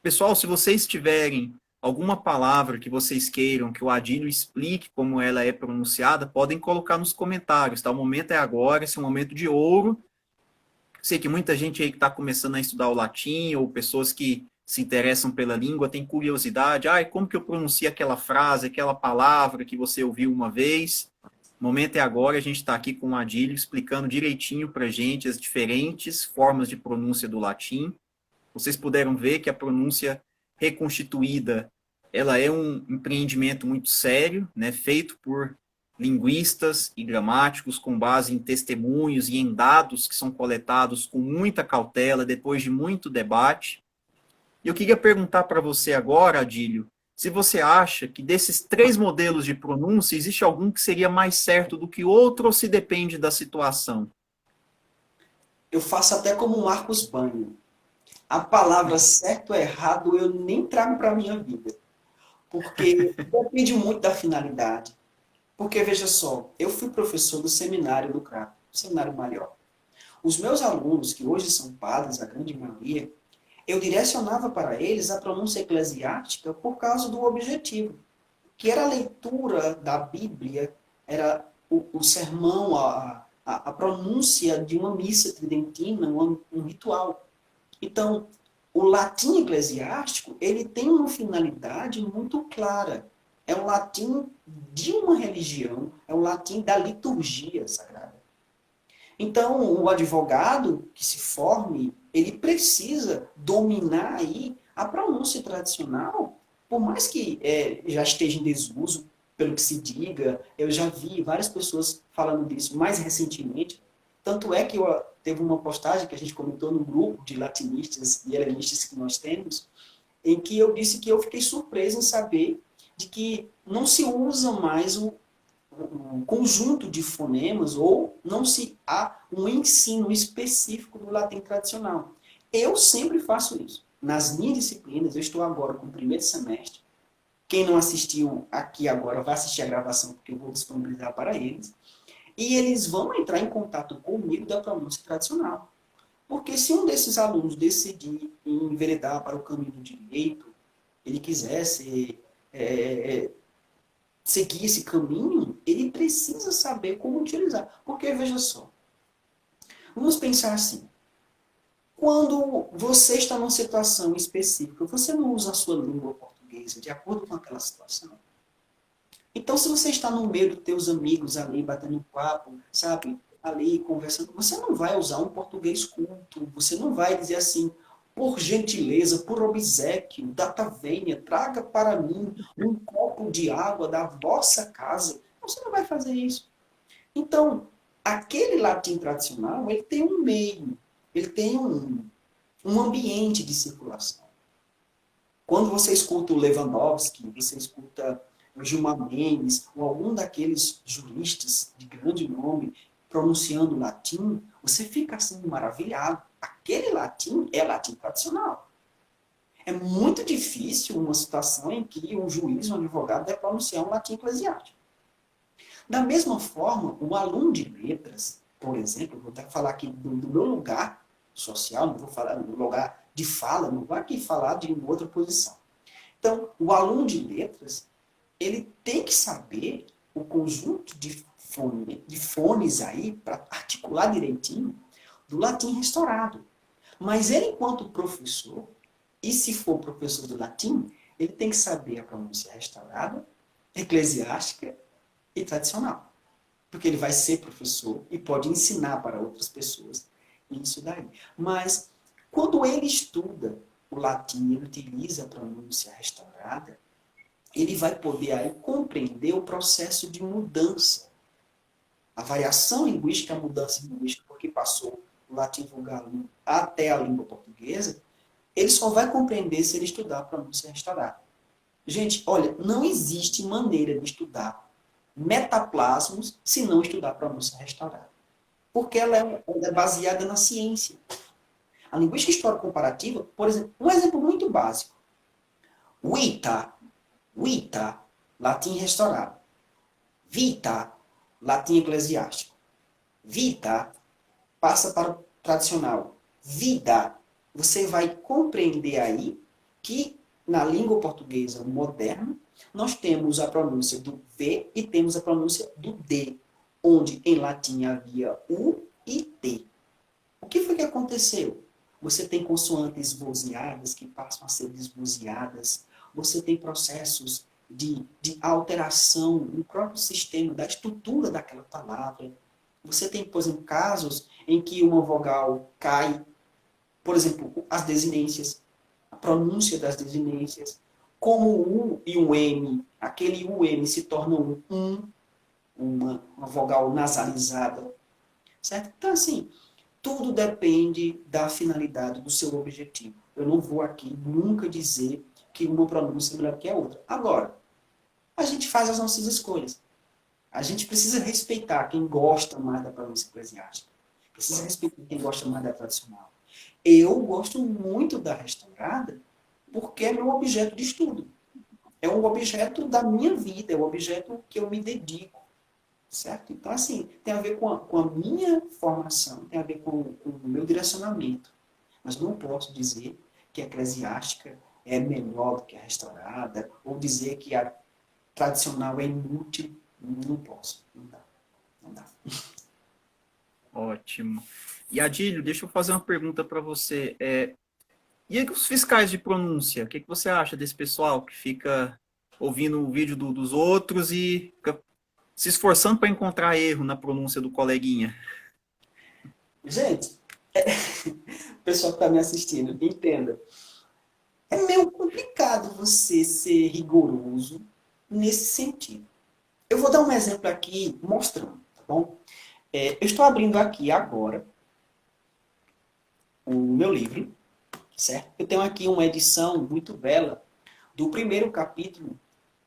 Pessoal, se vocês tiverem alguma palavra que vocês queiram que o Adílio explique como ela é pronunciada, podem colocar nos comentários, tá? O momento é agora, esse é um momento de ouro. Sei que muita gente aí que está começando a estudar o latim, ou pessoas que se interessam pela língua, tem curiosidade. Ah, como que eu pronuncio aquela frase, aquela palavra que você ouviu uma vez? O momento é agora, a gente está aqui com o Adílio explicando direitinho para a gente as diferentes formas de pronúncia do latim. Vocês puderam ver que a pronúncia reconstituída, ela é um empreendimento muito sério, né, feito por linguistas e gramáticos com base em testemunhos e em dados que são coletados com muita cautela, depois de muito debate. E eu queria perguntar para você agora, Adílio, se você acha que desses três modelos de pronúncia, existe algum que seria mais certo do que outro ou se depende da situação? Eu faço até como o Marcos Banho. A palavra certo ou errado eu nem trago para a minha vida. Porque depende muito da finalidade. Porque, veja só, eu fui professor do seminário do CRAP. cenário maior. Os meus alunos, que hoje são padres, a grande maioria, eu direcionava para eles a pronúncia eclesiástica por causa do objetivo, que era a leitura da Bíblia, era o sermão, a pronúncia de uma missa tridentina, um ritual. Então, o latim eclesiástico, ele tem uma finalidade muito clara. É o latim de uma religião, é o latim da liturgia sagrada. Então, o advogado que se forme, ele precisa dominar aí a pronúncia tradicional, por mais que já esteja em desuso, pelo que se diga, eu já vi várias pessoas falando disso mais recentemente, tanto é que teve uma postagem que a gente comentou no grupo de latinistas e helenistas que nós temos, em que eu disse que eu fiquei surpreso em saber de que não se usa mais um conjunto de fonemas ou não se há um ensino específico do latim tradicional. Eu sempre faço isso. Nas minhas disciplinas, eu estou agora com o primeiro semestre. Quem não assistiu aqui agora vai assistir a gravação, porque eu vou disponibilizar para eles. E eles vão entrar em contato comigo da pronúncia tradicional. Porque se um desses alunos decidir enveredar para o caminho do direito, ele quiser seguir esse caminho, ele precisa saber como utilizar. Porque, veja só, vamos pensar assim, quando você está numa situação específica, você não usa a sua língua portuguesa de acordo com aquela situação. Então, se você está no meio dos teus amigos ali, batendo papo, sabe, ali conversando, você não vai usar um português culto, você não vai dizer assim, por gentileza, por obséquio, data vênia, traga para mim um copo de água da vossa casa. Você não vai fazer isso. Então, aquele latim tradicional, ele tem um meio, ele tem um ambiente de circulação. Quando você escuta o Lewandowski, você escuta o Gilmar Mendes, ou algum daqueles juristas de grande nome pronunciando latim, você fica assim maravilhado. Aquele latim é latim tradicional. É muito difícil uma situação em que um juiz, um advogado, deve pronunciar um latim eclesiástico. Da mesma forma, um aluno de letras, por exemplo, vou até falar aqui do meu lugar social, não vou falar do lugar de fala, não vou aqui falar de outra posição. Então, o aluno de letras, ele tem que saber o conjunto de fones aí, para articular direitinho, do latim restaurado. Mas ele, enquanto professor, e se for professor do latim, ele tem que saber a pronúncia restaurada, eclesiástica e tradicional. Porque ele vai ser professor e pode ensinar para outras pessoas isso daí. Mas, quando ele estuda o latim, ele utiliza a pronúncia restaurada, ele vai poder aí compreender o processo de mudança. A variação linguística, a mudança linguística, porque passou do latim vulgar até a língua portuguesa, ele só vai compreender se ele estudar a pronúncia restaurada. Gente, olha, não existe maneira de estudar metaplasmos se não estudar a pronúncia restaurada. Porque ela é baseada na ciência. A linguística histórica comparativa, por exemplo, um exemplo muito básico. Vita, latim restaurado. Vita, latim eclesiástico. Vita, passa para o tradicional. Vida, você vai compreender aí que na língua portuguesa moderna, nós temos a pronúncia do V e temos a pronúncia do D, onde em latim havia U e T. O que foi que aconteceu? Você tem consoantes vozeadas que passam a ser desvozeadas, você tem processos de alteração no próprio sistema, da estrutura daquela palavra. Você tem, por exemplo, casos em que uma vogal cai, por exemplo, as desinências, a pronúncia das desinências, como o U e o M, aquele UM se torna uma vogal nasalizada, certo? Então, assim, tudo depende da finalidade, do seu objetivo. Eu não vou aqui nunca dizer que uma pronúncia é melhor que a outra. Agora, a gente faz as nossas escolhas. A gente precisa respeitar quem gosta mais da pronúncia eclesiástica. Precisa respeitar quem gosta mais da tradicional. Eu gosto muito da restaurada porque é meu objeto de estudo. É um objeto da minha vida, é um objeto que eu me dedico. Certo? Então, assim, tem a ver com a minha formação, tem a ver com o meu direcionamento. Mas não posso dizer que a eclesiástica é melhor do que a restaurada, ou dizer que a tradicional é inútil. Não posso. Não dá. Não dá. Ótimo. E Adílio, deixa eu fazer uma pergunta para você. E aí, os fiscais de pronúncia, o que você acha desse pessoal que fica ouvindo o vídeo dos outros e fica se esforçando para encontrar erro na pronúncia do coleguinha? Gente, o pessoal que está me assistindo, entenda. É meio complicado você ser rigoroso nesse sentido. Eu vou dar um exemplo aqui mostrando, tá bom? Eu estou abrindo aqui agora o meu livro, certo? Eu tenho aqui uma edição muito bela do primeiro capítulo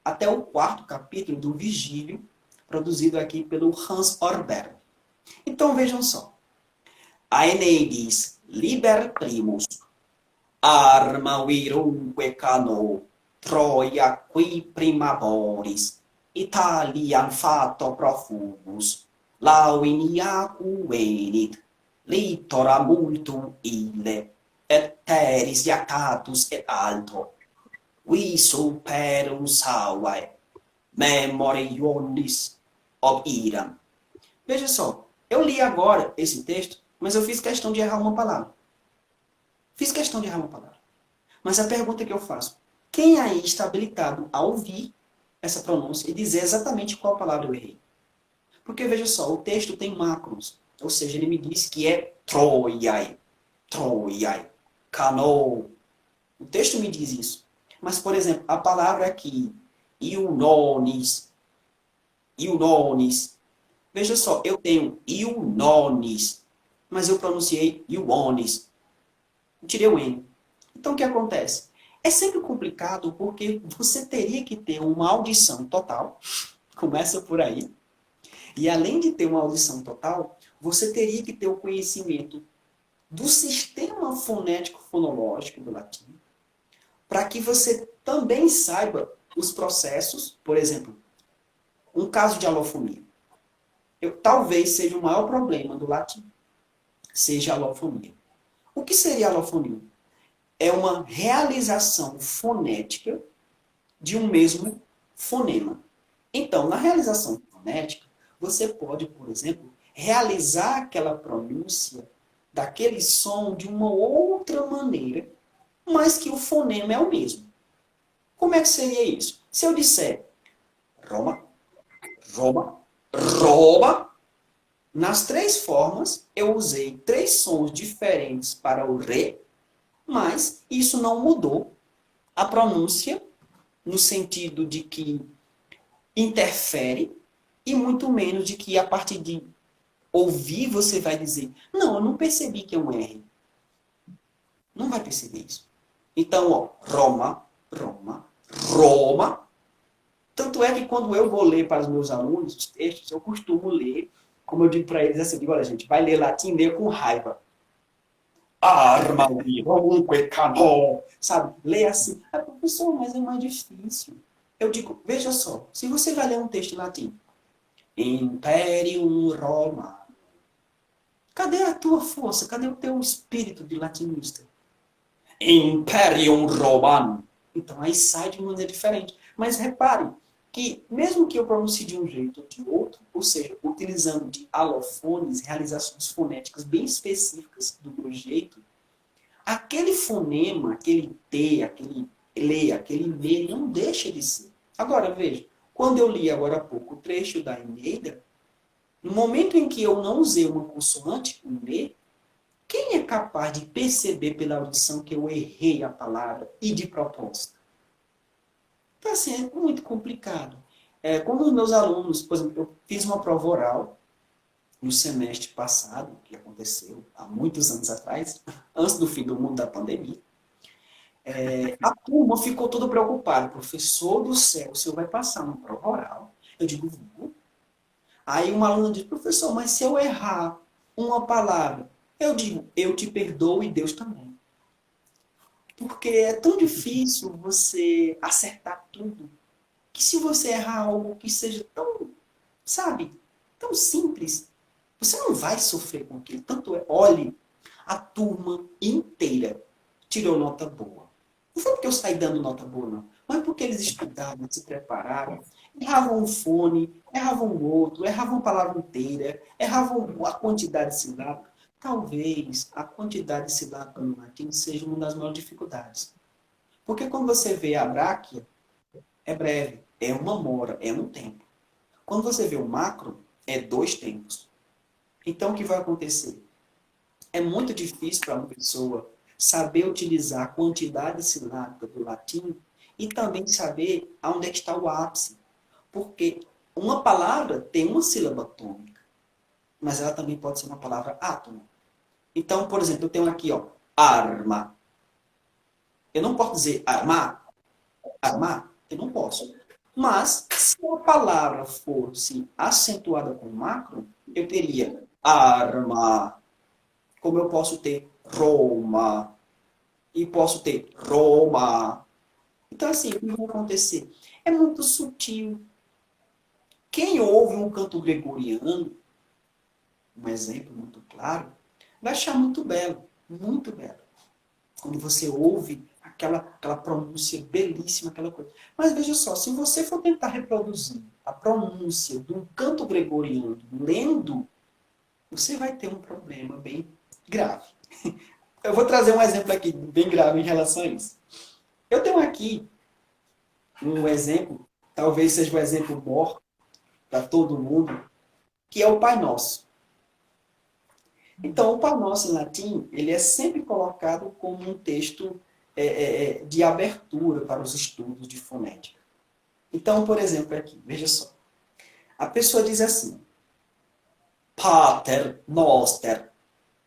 até o quarto capítulo do Vigílio, produzido aqui pelo Hans Orberg. Então vejam só. Aeneis liber primus, arma virumque cano, Troia qui primaboris, Italian fato profumus, Launiacu venit, litora multum ille, et teris iacatus et alto, vi superum salvae, memore ionis ob iram. Veja só, eu li agora esse texto, mas eu fiz questão de errar uma palavra. Fiz questão de errar uma palavra. Mas a pergunta que eu faço, quem aí está habilitado a ouvir essa pronúncia e dizer exatamente qual palavra eu errei? Porque veja só, o texto tem macros, ou seja, ele me diz que é Troiai, Troiai, Cano. O texto me diz isso. Mas, por exemplo, a palavra aqui, Iunonis, Iunonis. Veja só, eu tenho Iunonis, mas eu pronunciei Iuonis. Tirei o N. Então, o que acontece? É sempre complicado porque você teria que ter uma audição total, começa por aí, e além de ter uma audição total, você teria que ter o conhecimento do sistema fonético-fonológico do latim, para que você também saiba os processos, por exemplo, um caso de alofonia. Talvez seja o maior problema do latim, seja a alofonia. O que seria a alofonia? É uma realização fonética de um mesmo fonema. Então, na realização fonética, você pode, por exemplo, realizar aquela pronúncia daquele som de uma outra maneira, mas que o fonema é o mesmo. Como é que seria isso? Se eu disser Roma, Roma, Roma, nas três formas eu usei três sons diferentes para o re, mas isso não mudou a pronúncia no sentido de que interfere e muito menos de que a partir de ouvir você vai dizer, não, eu não percebi que é um R. Não vai perceber isso. Então, ó, Roma, Roma, Roma. Tanto é que quando eu vou ler para os meus alunos os textos, eu costumo ler, como eu digo para eles assim, eu digo, olha gente, vai ler latim, leia com raiva. Arma, cano, sabe? Lê assim. Ah, professor, mas é mais difícil. Eu digo, veja só, se você vai ler um texto em latim, Imperium Roma, cadê a tua força? Cadê o teu espírito de latinista? Imperium Romanum. Então aí sai de maneira diferente. Mas repare que mesmo que eu pronuncie de um jeito ou de outro, ou seja, utilizando de alofones, realizações fonéticas bem específicas do meu jeito, aquele fonema, aquele T, aquele LE, aquele V, não deixa de ser. Agora, veja, quando eu li agora há pouco o trecho da Eneida, no momento em que eu não usei uma consoante, um D, quem é capaz de perceber pela audição que eu errei a palavra e de propósito? Então, assim, é muito complicado. Quando os meus alunos, por exemplo, eu fiz uma prova oral no semestre passado, que aconteceu há muitos anos atrás, antes do fim do mundo da pandemia, a turma ficou toda preocupada. Professor do céu, o senhor vai passar uma prova oral? Eu digo, vou. Aí uma aluna diz, professor, mas se eu errar uma palavra? Eu digo, eu te perdoo e Deus também. Porque é tão difícil você acertar tudo, que se você errar algo que seja tão, sabe? tão simples. Você não vai sofrer com aquilo. Tanto é, olhe, a turma inteira tirou nota boa. Não foi porque eu saí dando nota boa, não. Mas porque eles estudaram, se prepararam, erravam um fone, erravam o outro, erravam a palavra inteira, erravam a quantidade de sílabas. Talvez a quantidade de sílabas no latim seja uma das maiores dificuldades. Porque quando você vê a bráquia, é breve, é uma mora, é um tempo. Quando você vê o macro, é 2 tempos. Então, o que vai acontecer? É muito difícil para uma pessoa saber utilizar a quantidade silábica do latim e também saber aonde é que está o ápice. Porque uma palavra tem uma sílaba tônica, mas ela também pode ser uma palavra átona. Então, por exemplo, eu tenho aqui, ó, arma. Eu não posso dizer armar, armar, eu não posso. Mas, se a palavra fosse acentuada com macro, eu teria arma. Como eu posso ter Roma. E posso ter Roma. Então, assim, o que vai acontecer? É muito sutil. Quem ouve um canto gregoriano, um exemplo muito claro, vai achar muito belo. Muito belo. Quando você ouve aquela pronúncia belíssima, aquela coisa. Mas veja só, se você for tentar reproduzir a pronúncia de um canto gregoriano lendo, você vai ter um problema bem grave. Eu vou trazer um exemplo aqui bem grave em relação a isso. Eu tenho aqui um exemplo, talvez seja um exemplo maior para todo mundo, que é o Pai Nosso. Então, o Pai Nosso em latim, ele é sempre colocado como um texto de abertura para os estudos de fonética. Então, por exemplo, aqui, veja só. A pessoa diz assim, Pater Noster,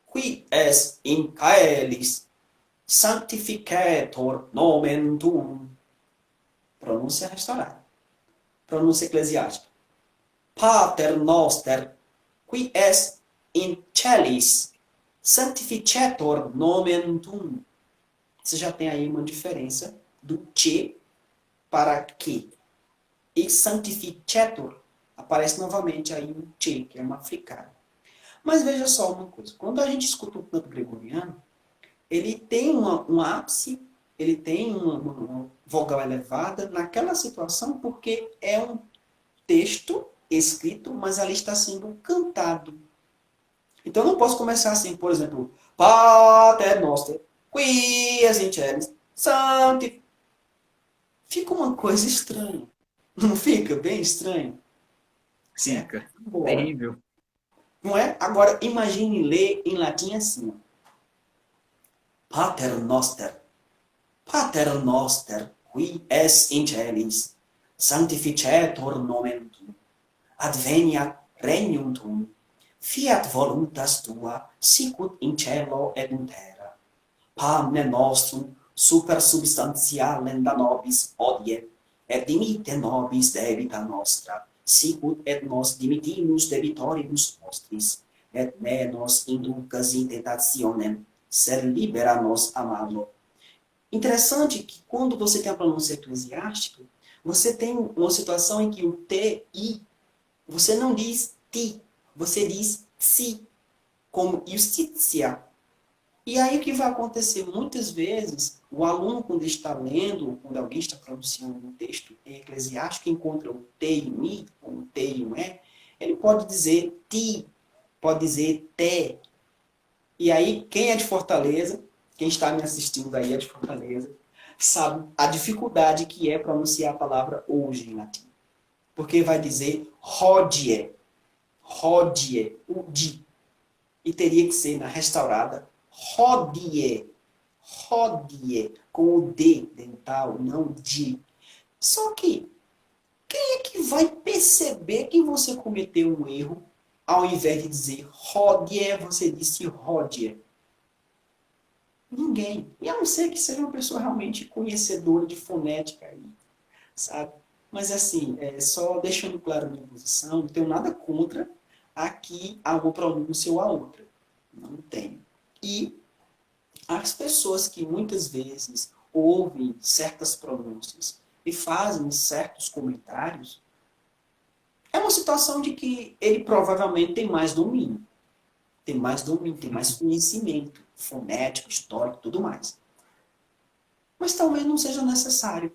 qui es in caelis, sanctificator nomen tuum. Pronúncia restaurada. Pronúncia eclesiástica. Pater Noster, qui es in celis, sanctificator nomen tuum. Você já tem aí uma diferença do che para que. E sanctificator aparece novamente aí o che, que é uma fricada. Mas veja só uma coisa. Quando a gente escuta o canto gregoriano, ele tem um ápice, ele tem uma vogal elevada naquela situação porque é um texto escrito, mas ali está sendo cantado. Então eu não posso começar assim, por exemplo, Pater Noster, qui es in celis, sancti. Fica uma coisa estranha. Não fica bem estranho? Fica. Bora. Terrível. Não é? Agora, imagine ler em latim assim. Pater Noster, Pater Noster, qui es in celis, sanctificetur nomen tuum, adveniat regnum tuum, fiat voluntas tua, sicut in cielo et in terra. Panem nostrum super substantialem da nobis hodie, et dimitte nobis debita nostra, sicut et nos dimittimus debitoribus nostris, et ne nos inducas in tentationem, sed libera nos a malo. Interessante que quando você tem a pronúncia eclesiástica, você tem uma situação em que o TI, você não diz ti, você diz si, como justitia. E aí o que vai acontecer? Muitas vezes, o aluno, quando está lendo, quando alguém está pronunciando um texto eclesiástico, encontra o T e o I, ou o T e o E, ele pode dizer ti, pode dizer te. E aí, quem é de Fortaleza, quem está me assistindo aí é de Fortaleza, sabe a dificuldade que é pronunciar a palavra hoje em latim. Porque vai dizer hodie, hodie, o di. E teria que ser na restaurada hodie, hodie, com o D dental, não di. Só que, quem é que vai perceber que você cometeu um erro, ao invés de dizer hodie, você disse hodie? Ninguém. E a não ser que seja uma pessoa realmente conhecedora de fonética aí, sabe? Mas assim, só deixando claro a minha posição, não tenho nada contra aqui a uma pronúncia ou a outra. Não tenho. E as pessoas que muitas vezes ouvem certas pronúncias e fazem certos comentários, é uma situação de que ele provavelmente tem mais domínio. Tem mais domínio, tem mais conhecimento fonético, histórico, tudo mais. Mas talvez não seja necessário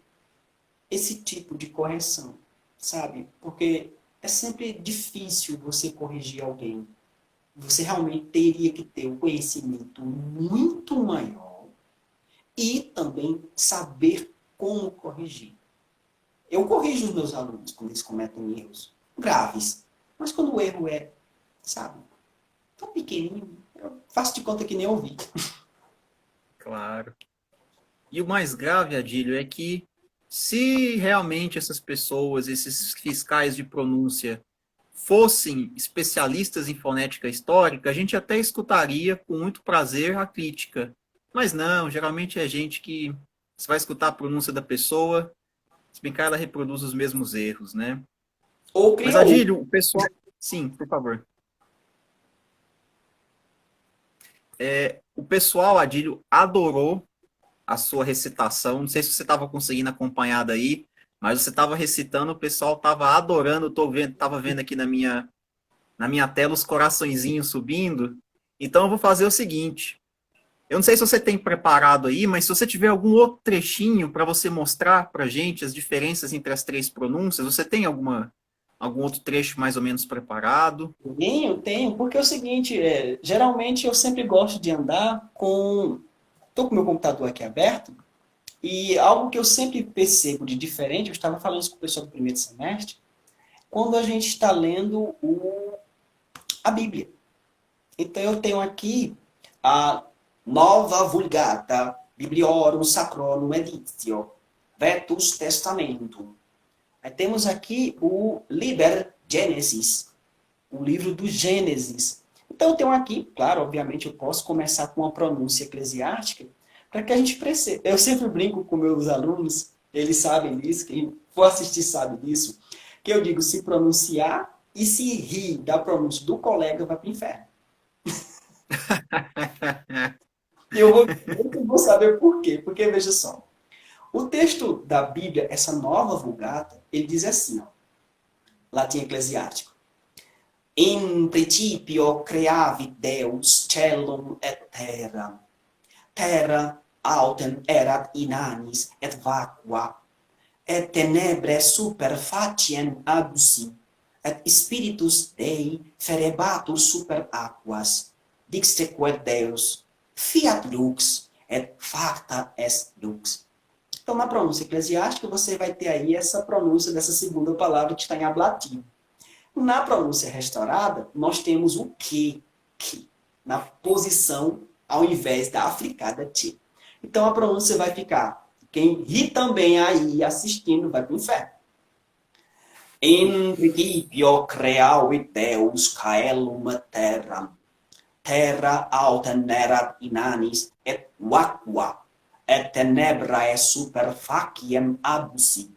esse tipo de correção, sabe? Porque é sempre difícil você corrigir alguém. Você realmente teria que ter um conhecimento muito maior e também saber como corrigir. Eu corrijo os meus alunos quando eles cometem erros graves. Mas quando o erro é, sabe, tão pequenininho, eu faço de conta que nem ouvi. Claro. E o mais grave, Adílio, é que se realmente essas pessoas, esses fiscais de pronúncia, fossem especialistas em fonética histórica, a gente até escutaria com muito prazer a crítica. Mas não, geralmente é gente que você vai escutar a pronúncia da pessoa, se bem que ela reproduz os mesmos erros, né? Ou Mas, criou. Adílio, o pessoal... Sim, por favor. O pessoal, Adílio, adorou a sua recitação. Não sei se você estava conseguindo acompanhar daí, mas você estava recitando, o pessoal estava adorando. Estava vendo aqui na minha tela os coraçõezinhos subindo. Então eu vou fazer o seguinte. Eu não sei se você tem preparado aí, mas se você tiver algum outro trechinho para você mostrar para gente as diferenças entre as três pronúncias, você tem algum outro trecho mais ou menos preparado? Tenho, porque é o seguinte, geralmente eu sempre gosto de andar com... Estou com o meu computador aqui aberto, e algo que eu sempre percebo de diferente, eu estava falando isso com o pessoal do primeiro semestre, quando a gente está lendo a Bíblia. Então eu tenho aqui a Nova Vulgata Bibliorum Sacrorum Editio Vetus Testamento. Aí temos aqui o Liber Genesis, o livro do Gênesis. Então eu tenho aqui, claro, obviamente eu posso começar com uma pronúncia eclesiástica, para que a gente perceba. Eu sempre brinco com meus alunos, eles sabem disso, quem for assistir sabe disso, que eu digo, se pronunciar e se rir da pronúncia do colega, vai para o inferno. E eu vou saber por quê. Porque, veja só, o texto da Bíblia, essa nova Vulgata, ele diz assim, ó, latim eclesiástico. In principio creavit Deus celum et terra. Terra autem erat inanis et vacua. Et tenebre super faciem abusi. Et spiritus Dei ferebatur super aquas. Dixteque Deus. Fiat lux et facta est lux. Então, na pronúncia eclesiástica, você vai ter aí essa pronúncia dessa segunda palavra que está em ablativo. Na pronúncia restaurada, nós temos o que, na posição ao invés da africada ti. Então, a pronúncia vai ficar, quem ri também aí assistindo vai para o inferno. In principio creavit Deus caelum terram. Terra autem erat inanis et vacua. Et tenebrae super faciem abusi.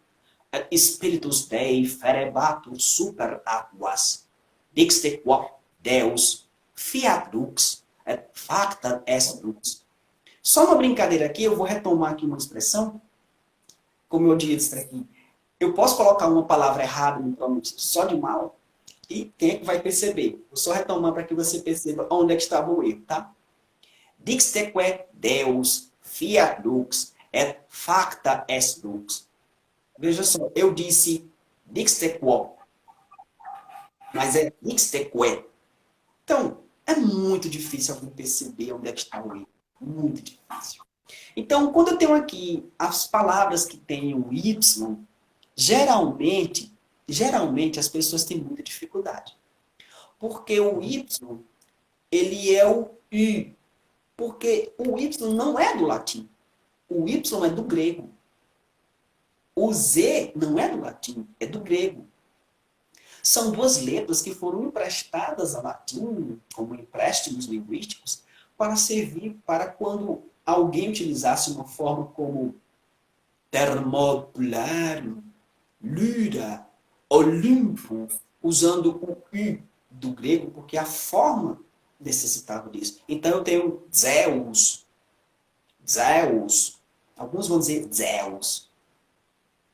Et spiritus Dei ferebatur super aquas. Dixte quo Deus fiat lux et facta est lux. Só uma brincadeira aqui, eu vou retomar aqui uma expressão, como eu disse aqui. Eu posso colocar uma palavra errada no pronúncio só de mal, e quem é que vai perceber? Vou só retomar para que você perceba onde é que estava o erro, tá? Dixteque Deus fiat lux et facta est lux. Veja só, eu disse dixtequo, mas é dixteque. Então, é muito difícil alguém perceber onde é que está o erro. Muito difícil. Então, quando eu tenho aqui as palavras que têm o Y, geralmente as pessoas têm muita dificuldade. Porque o Y, ele é o Y. Porque o Y não é do latim. O Y é do grego. O Z não é do latim, é do grego. São duas letras que foram emprestadas ao latim, como empréstimos linguísticos, para servir para quando alguém utilizasse uma forma como termopularum, lyra, olimpo, usando o U do grego, porque a forma necessitava disso. Então eu tenho Zeus, alguns vão dizer Zeus.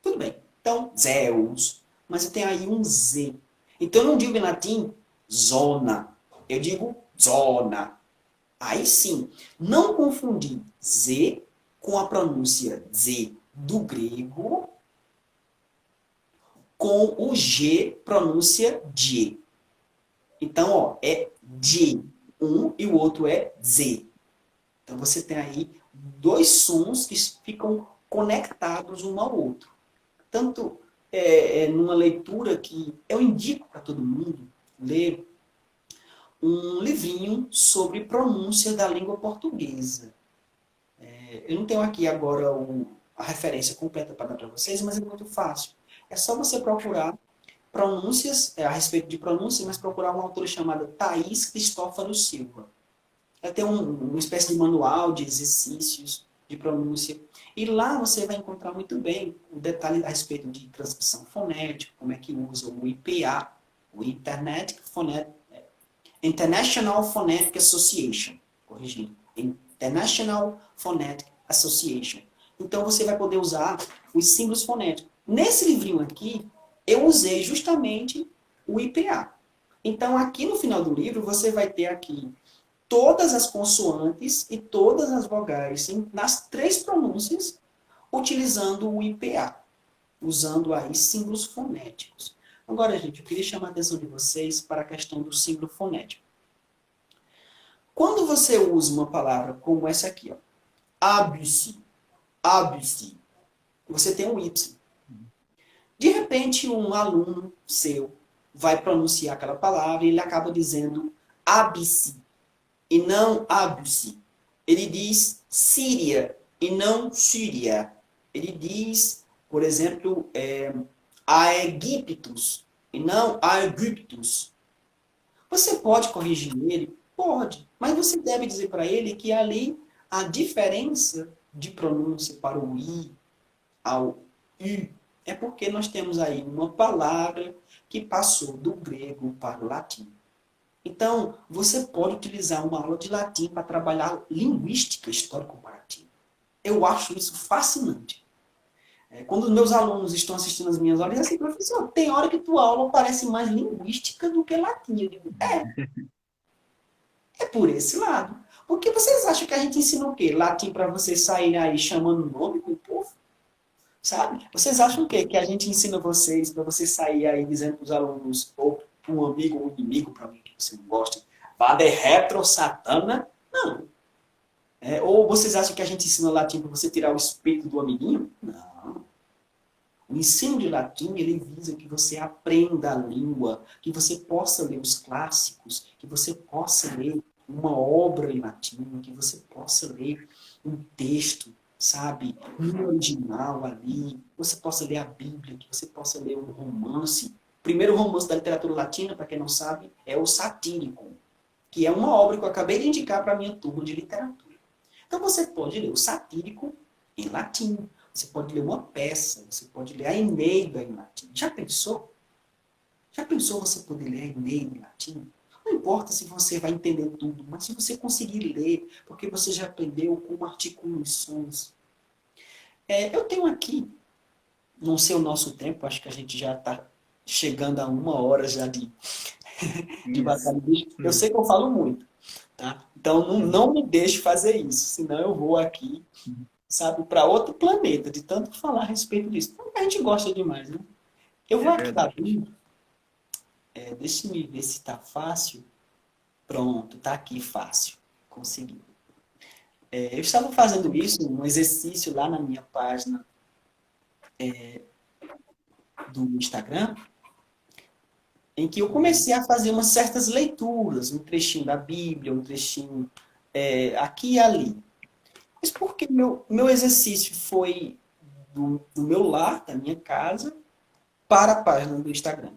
Tudo bem. Então, Zeus. Mas eu tenho aí um Z. Então, eu não digo em latim zona. Eu digo zona. Aí sim, não confundir Z com a pronúncia Z do grego com o G, pronúncia G. Então, ó, é G um e o outro é Z. Então, você tem aí dois sons que ficam conectados um ao outro. Tanto numa leitura que eu indico para todo mundo ler um livrinho sobre pronúncia da língua portuguesa. Eu não tenho aqui agora a referência completa para dar para vocês, mas é muito fácil. É só você procurar pronúncias, a respeito de pronúncia, mas procurar uma autora chamada Thaís Cristófaro Silva. Ela tem uma espécie de manual de exercícios de pronúncia. E lá você vai encontrar muito bem o detalhe a respeito de transcrição fonética, como é que usa o IPA, o International Phonetic Association. Corrigindo. International Phonetic Association. Então você vai poder usar os símbolos fonéticos. Nesse livrinho aqui, eu usei justamente o IPA. Então aqui no final do livro você vai ter aqui todas as consoantes e todas as vogais nas três pronúncias utilizando o IPA, usando aí símbolos fonéticos. Agora, gente, eu queria chamar a atenção de vocês para a questão do símbolo fonético. Quando você usa uma palavra como essa aqui, ó, ABC, ABC, você tem um Y. De repente, um aluno seu vai pronunciar aquela palavra e ele acaba dizendo ABC e não ABC. Ele diz Síria e não Síria. Ele diz, por exemplo, Aegyptus e não Aegyptus. Você pode corrigir ele? Pode. Mas você deve dizer para ele que ali a diferença de pronúncia para o I ao U é porque nós temos aí uma palavra que passou do grego para o latim. Então, você pode utilizar uma aula de latim para trabalhar linguística histórico-comparativa. Eu acho isso fascinante. Quando os meus alunos estão assistindo as minhas aulas, dizem assim, professor, tem hora que tua aula parece mais linguística do que latim. Eu digo, é por esse lado. Porque vocês acham que a gente ensina o quê? Latim para vocês saírem aí chamando nome com o povo? Sabe? Vocês acham o quê? Que a gente ensina vocês para vocês saírem aí dizendo para os alunos, ou para um amigo ou um inimigo, para alguém que você não gosta, vade retro satana? Não. Ou vocês acham que a gente ensina latim para você tirar o espírito do amiguinho? Não. O ensino de latim, ele visa que você aprenda a língua, que você possa ler os clássicos, que você possa ler uma obra em latim, que você possa ler um texto, sabe, no original ali, você possa ler a Bíblia, que você possa ler um romance. O primeiro romance da literatura latina, para quem não sabe, é o Satírico, que é uma obra que eu acabei de indicar para a minha turma de literatura. Então você pode ler o Satírico em latim, você pode ler uma peça, você pode ler a Eneida em latim. Já pensou? Já pensou você poder ler a Eneida em latim? Não importa se você vai entender tudo, mas se você conseguir ler, porque você já aprendeu como articular os sons. Eu tenho aqui, não sei o nosso tempo, acho que a gente já está chegando a 1 hora já de batalha. Eu sei que eu falo muito, tá? Então não me deixe fazer isso, senão eu vou aqui, sabe, para outro planeta, de tanto falar a respeito disso. Então, a gente gosta demais, né? Eu vou aqui abrindo. Deixa eu ver se está fácil. Pronto, está aqui fácil. Consegui. Eu estava fazendo isso, um exercício lá na minha página do Instagram, em que eu comecei a fazer umas certas leituras, um trechinho da Bíblia, um trechinho aqui e ali. Mas porque meu exercício foi do meu lar, da minha casa, para a página do Instagram.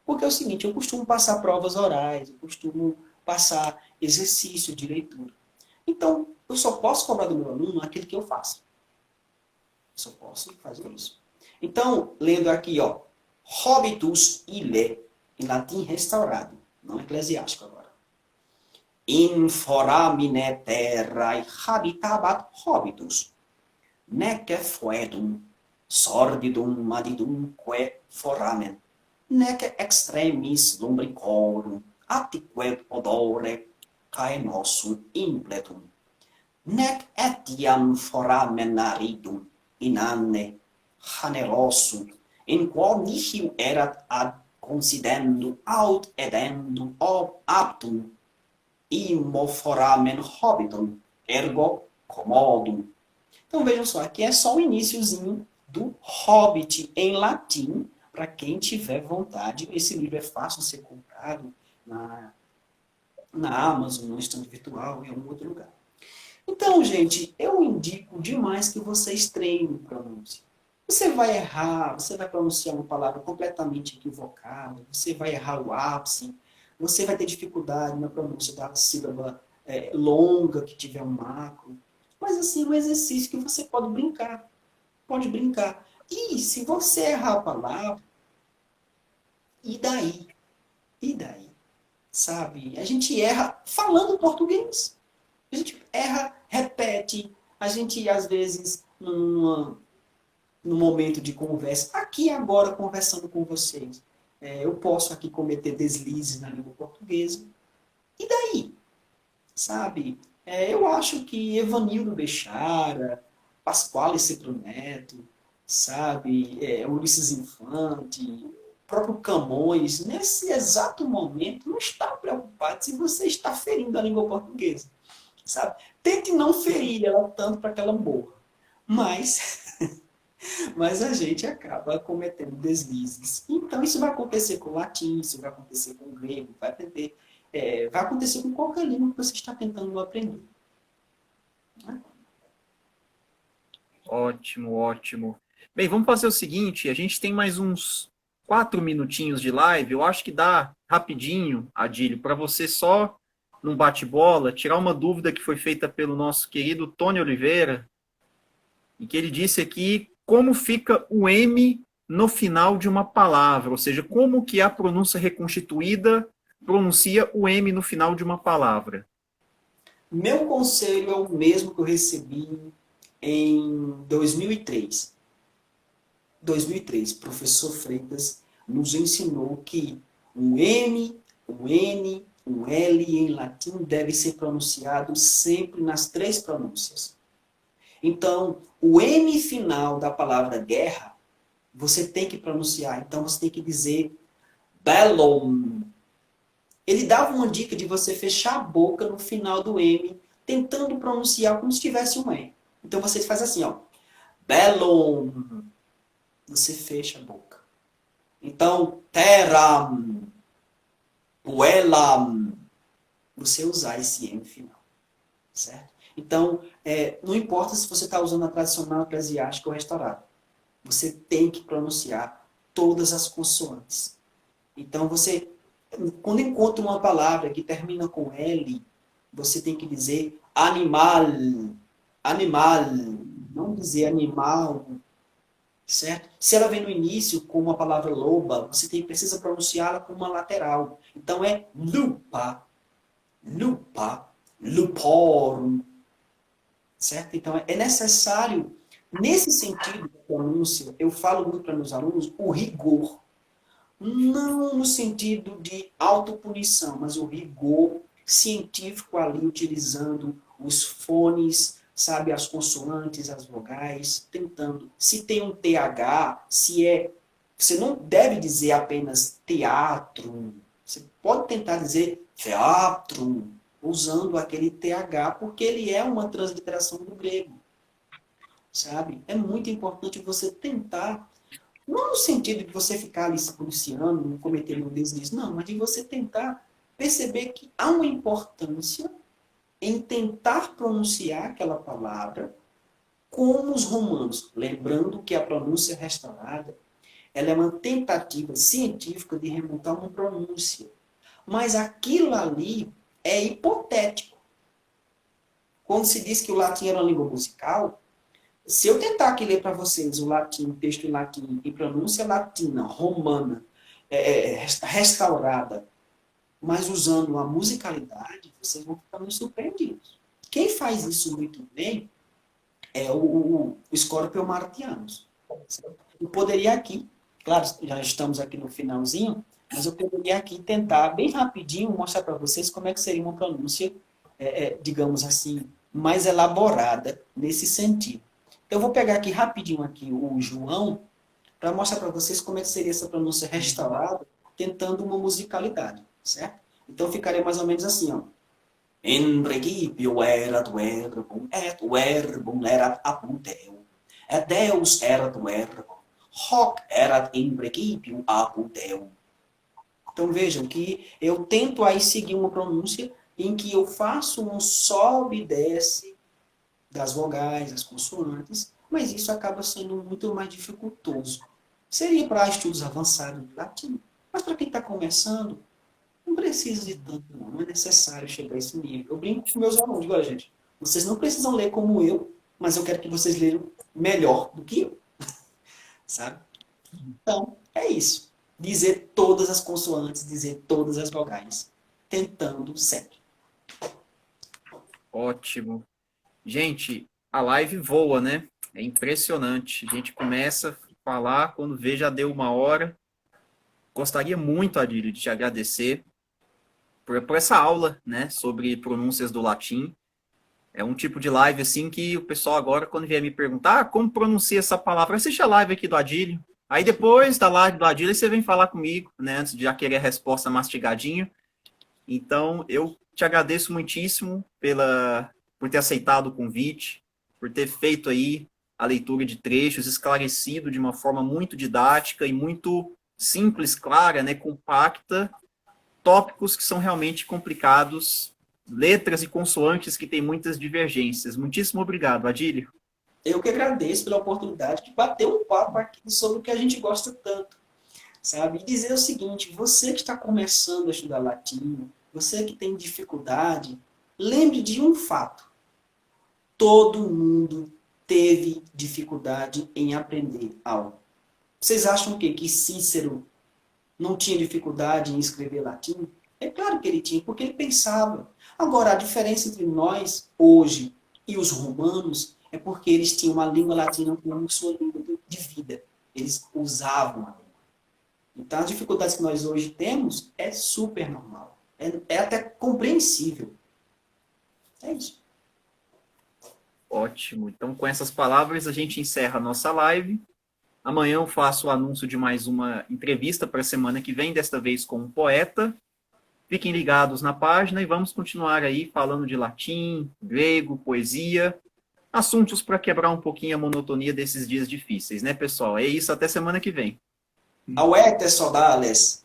Porque é o seguinte, eu costumo passar provas orais, eu costumo passar exercício de leitura. Então, eu só posso cobrar do meu aluno aquilo que eu faço. Eu só posso fazer isso. Então, lendo aqui, ó, Hobitus ille, em latim restaurado, não eclesiástico agora. In foramine terrae habitabat hobitus, nece foedum, sordidum madidumque foramen, nec extremis lumbricorum, attiquet odore, caenosum impletum, nec etiam foramen aridum, inanne, generosum, in quo nihil erat ad considendum aut edendum aptum, immo foramen hobitum, ergo commodum. Então vejam só, aqui é só o iniciozinho do Hobbit em latim, para quem tiver vontade. Esse livro é fácil de ser comprado na Amazon, no estande virtual, em algum outro lugar. Então, gente, eu indico demais que vocês treinem pronúncia. Você vai errar, você vai pronunciar uma palavra completamente equivocada, você vai errar o ápice, você vai ter dificuldade na pronúncia da sílaba longa que tiver um macro. Mas, assim, é um exercício que você pode brincar. Pode brincar. E se você errar a palavra, e daí? E daí? Sabe? A gente erra falando português. A gente erra, repete. A gente, às vezes, num momento de conversa, aqui agora, conversando com vocês, eu posso aqui cometer deslizes na língua portuguesa. E daí? Sabe? Eu acho que Evanildo Bechara, Pasquale Cipro Neto, sabe? Ulisses Infante, o próprio Camões, nesse exato momento, não está preocupado se você está ferindo a língua portuguesa. Sabe? Tente não ferir ela tanto para que ela morra. Mas a gente acaba cometendo deslizes. Então, isso vai acontecer com o latim, isso vai acontecer com o grego, vai acontecer com qualquer língua que você está tentando aprender. Ótimo, ótimo. Bem, vamos fazer o seguinte, a gente tem mais uns 4 minutinhos de live, eu acho que dá rapidinho, Adílio, para você só, num bate-bola, tirar uma dúvida que foi feita pelo nosso querido Tony Oliveira, e que ele disse aqui como fica o M no final de uma palavra, ou seja, como que a pronúncia reconstituída pronuncia o M no final de uma palavra. Meu conselho é o mesmo que eu recebi em 2003. 2003, professor Freitas nos ensinou que o M, o N, o L em latim deve ser pronunciado sempre nas 3 pronúncias. Então, o M final da palavra guerra, você tem que pronunciar. Então, você tem que dizer bellum. Ele dava uma dica de você fechar a boca no final do M, tentando pronunciar como se tivesse um E. Então, você faz assim, ó. Bellum. Você fecha a boca. Então, terram, puelam. Você usar esse M final. Certo? Então, não importa se você está usando a tradicional eclesiástica ou restaurada. Você tem que pronunciar todas as consoantes. Então, você, quando encontra uma palavra que termina com L, você tem que dizer animal. Animal. Não dizer animal. Certo? Se ela vem no início com uma palavra loba, você precisa pronunciá-la com uma lateral. Então, é lupa. Lupa. Luporum. Certo? Então, é necessário, nesse sentido da pronúncia, eu falo muito para meus alunos, o rigor. Não no sentido de autopunição, mas o rigor científico ali, utilizando os fones, sabe, as consoantes, as vogais, tentando. Se tem um TH, você não deve dizer apenas teatro. Você pode tentar dizer teatro, usando aquele TH, porque ele é uma transliteração do grego. Sabe? É muito importante você tentar, não no sentido de você ficar ali se policiando, não cometer um deslize, não, mas de você tentar perceber que há uma importância em tentar pronunciar aquela palavra como os romanos. Lembrando que a pronúncia restaurada, ela é uma tentativa científica de remontar uma pronúncia. Mas aquilo ali é hipotético. Quando se diz que o latim era uma língua musical, se eu tentar aqui ler para vocês o latim, o texto em latim, em pronúncia latina, romana, restaurada, mas usando a musicalidade, vocês vão ficar muito surpreendidos. Quem faz isso muito bem é o Scorpio Martianus. Eu poderia aqui Claro, já estamos aqui no finalzinho, mas eu poderia aqui tentar, bem rapidinho, mostrar para vocês como é que seria uma pronúncia, digamos assim, mais elaborada nesse sentido. Então, eu vou pegar aqui rapidinho aqui o João, para mostrar para vocês como é que seria essa pronúncia restaurada, tentando uma musicalidade, certo? Então, ficaria mais ou menos assim, ó. In principio erat verbum, et verbum erat apud Deum, et Deus erat verbum, hoc erat in principio apud Deum. Então vejam que eu tento aí seguir uma pronúncia em que eu faço um sobe e desce das vogais, das consoantes, mas isso acaba sendo muito mais dificultoso. Seria para estudos avançados de latim, mas para quem está começando, não precisa de tanto, não é necessário chegar a esse nível. Eu brinco com meus alunos, olha, gente, vocês não precisam ler como eu, mas eu quero que vocês leiam melhor do que eu, sabe? Então, é isso. Dizer todas as consoantes, dizer todas as vogais, tentando sempre. Ótimo. Gente, a live voa, né? É impressionante. A gente começa a falar, quando vê já deu 1 hora. Gostaria muito, Adílio, de te agradecer por essa aula, né, sobre pronúncias do latim. É um tipo de live assim que o pessoal agora, quando vier me perguntar como pronuncia essa palavra, assiste a live aqui do Adílio. Aí depois da live do Adílio, você vem falar comigo, né, antes de já querer a resposta mastigadinho. Então, eu te agradeço muitíssimo por ter aceitado o convite, por ter feito aí a leitura de trechos, esclarecido de uma forma muito didática e muito simples, clara, né, compacta, tópicos que são realmente complicados, letras e consoantes que têm muitas divergências. Muitíssimo obrigado, Adílio. Eu que agradeço pela oportunidade de bater um papo aqui sobre o que a gente gosta tanto, sabe? E dizer o seguinte, você que está começando a estudar latim, você que tem dificuldade, lembre de um fato. Todo mundo teve dificuldade em aprender algo. Vocês acham o quê? Que Cícero não tinha dificuldade em escrever latim? É claro que ele tinha, porque ele pensava. Agora, a diferença entre nós, hoje, e os romanos, é porque eles tinham uma língua latina como sua língua de vida. Eles usavam a língua. Então, as dificuldades que nós hoje temos é super normal. É até compreensível. É isso. Ótimo. Então, com essas palavras, a gente encerra a nossa live. Amanhã eu faço o anúncio de mais uma entrevista para a semana que vem, desta vez com um poeta. Fiquem ligados na página e vamos continuar aí falando de latim, grego, poesia, assuntos para quebrar um pouquinho a monotonia desses dias difíceis, né, pessoal? É isso, até semana que vem. Auete sodales.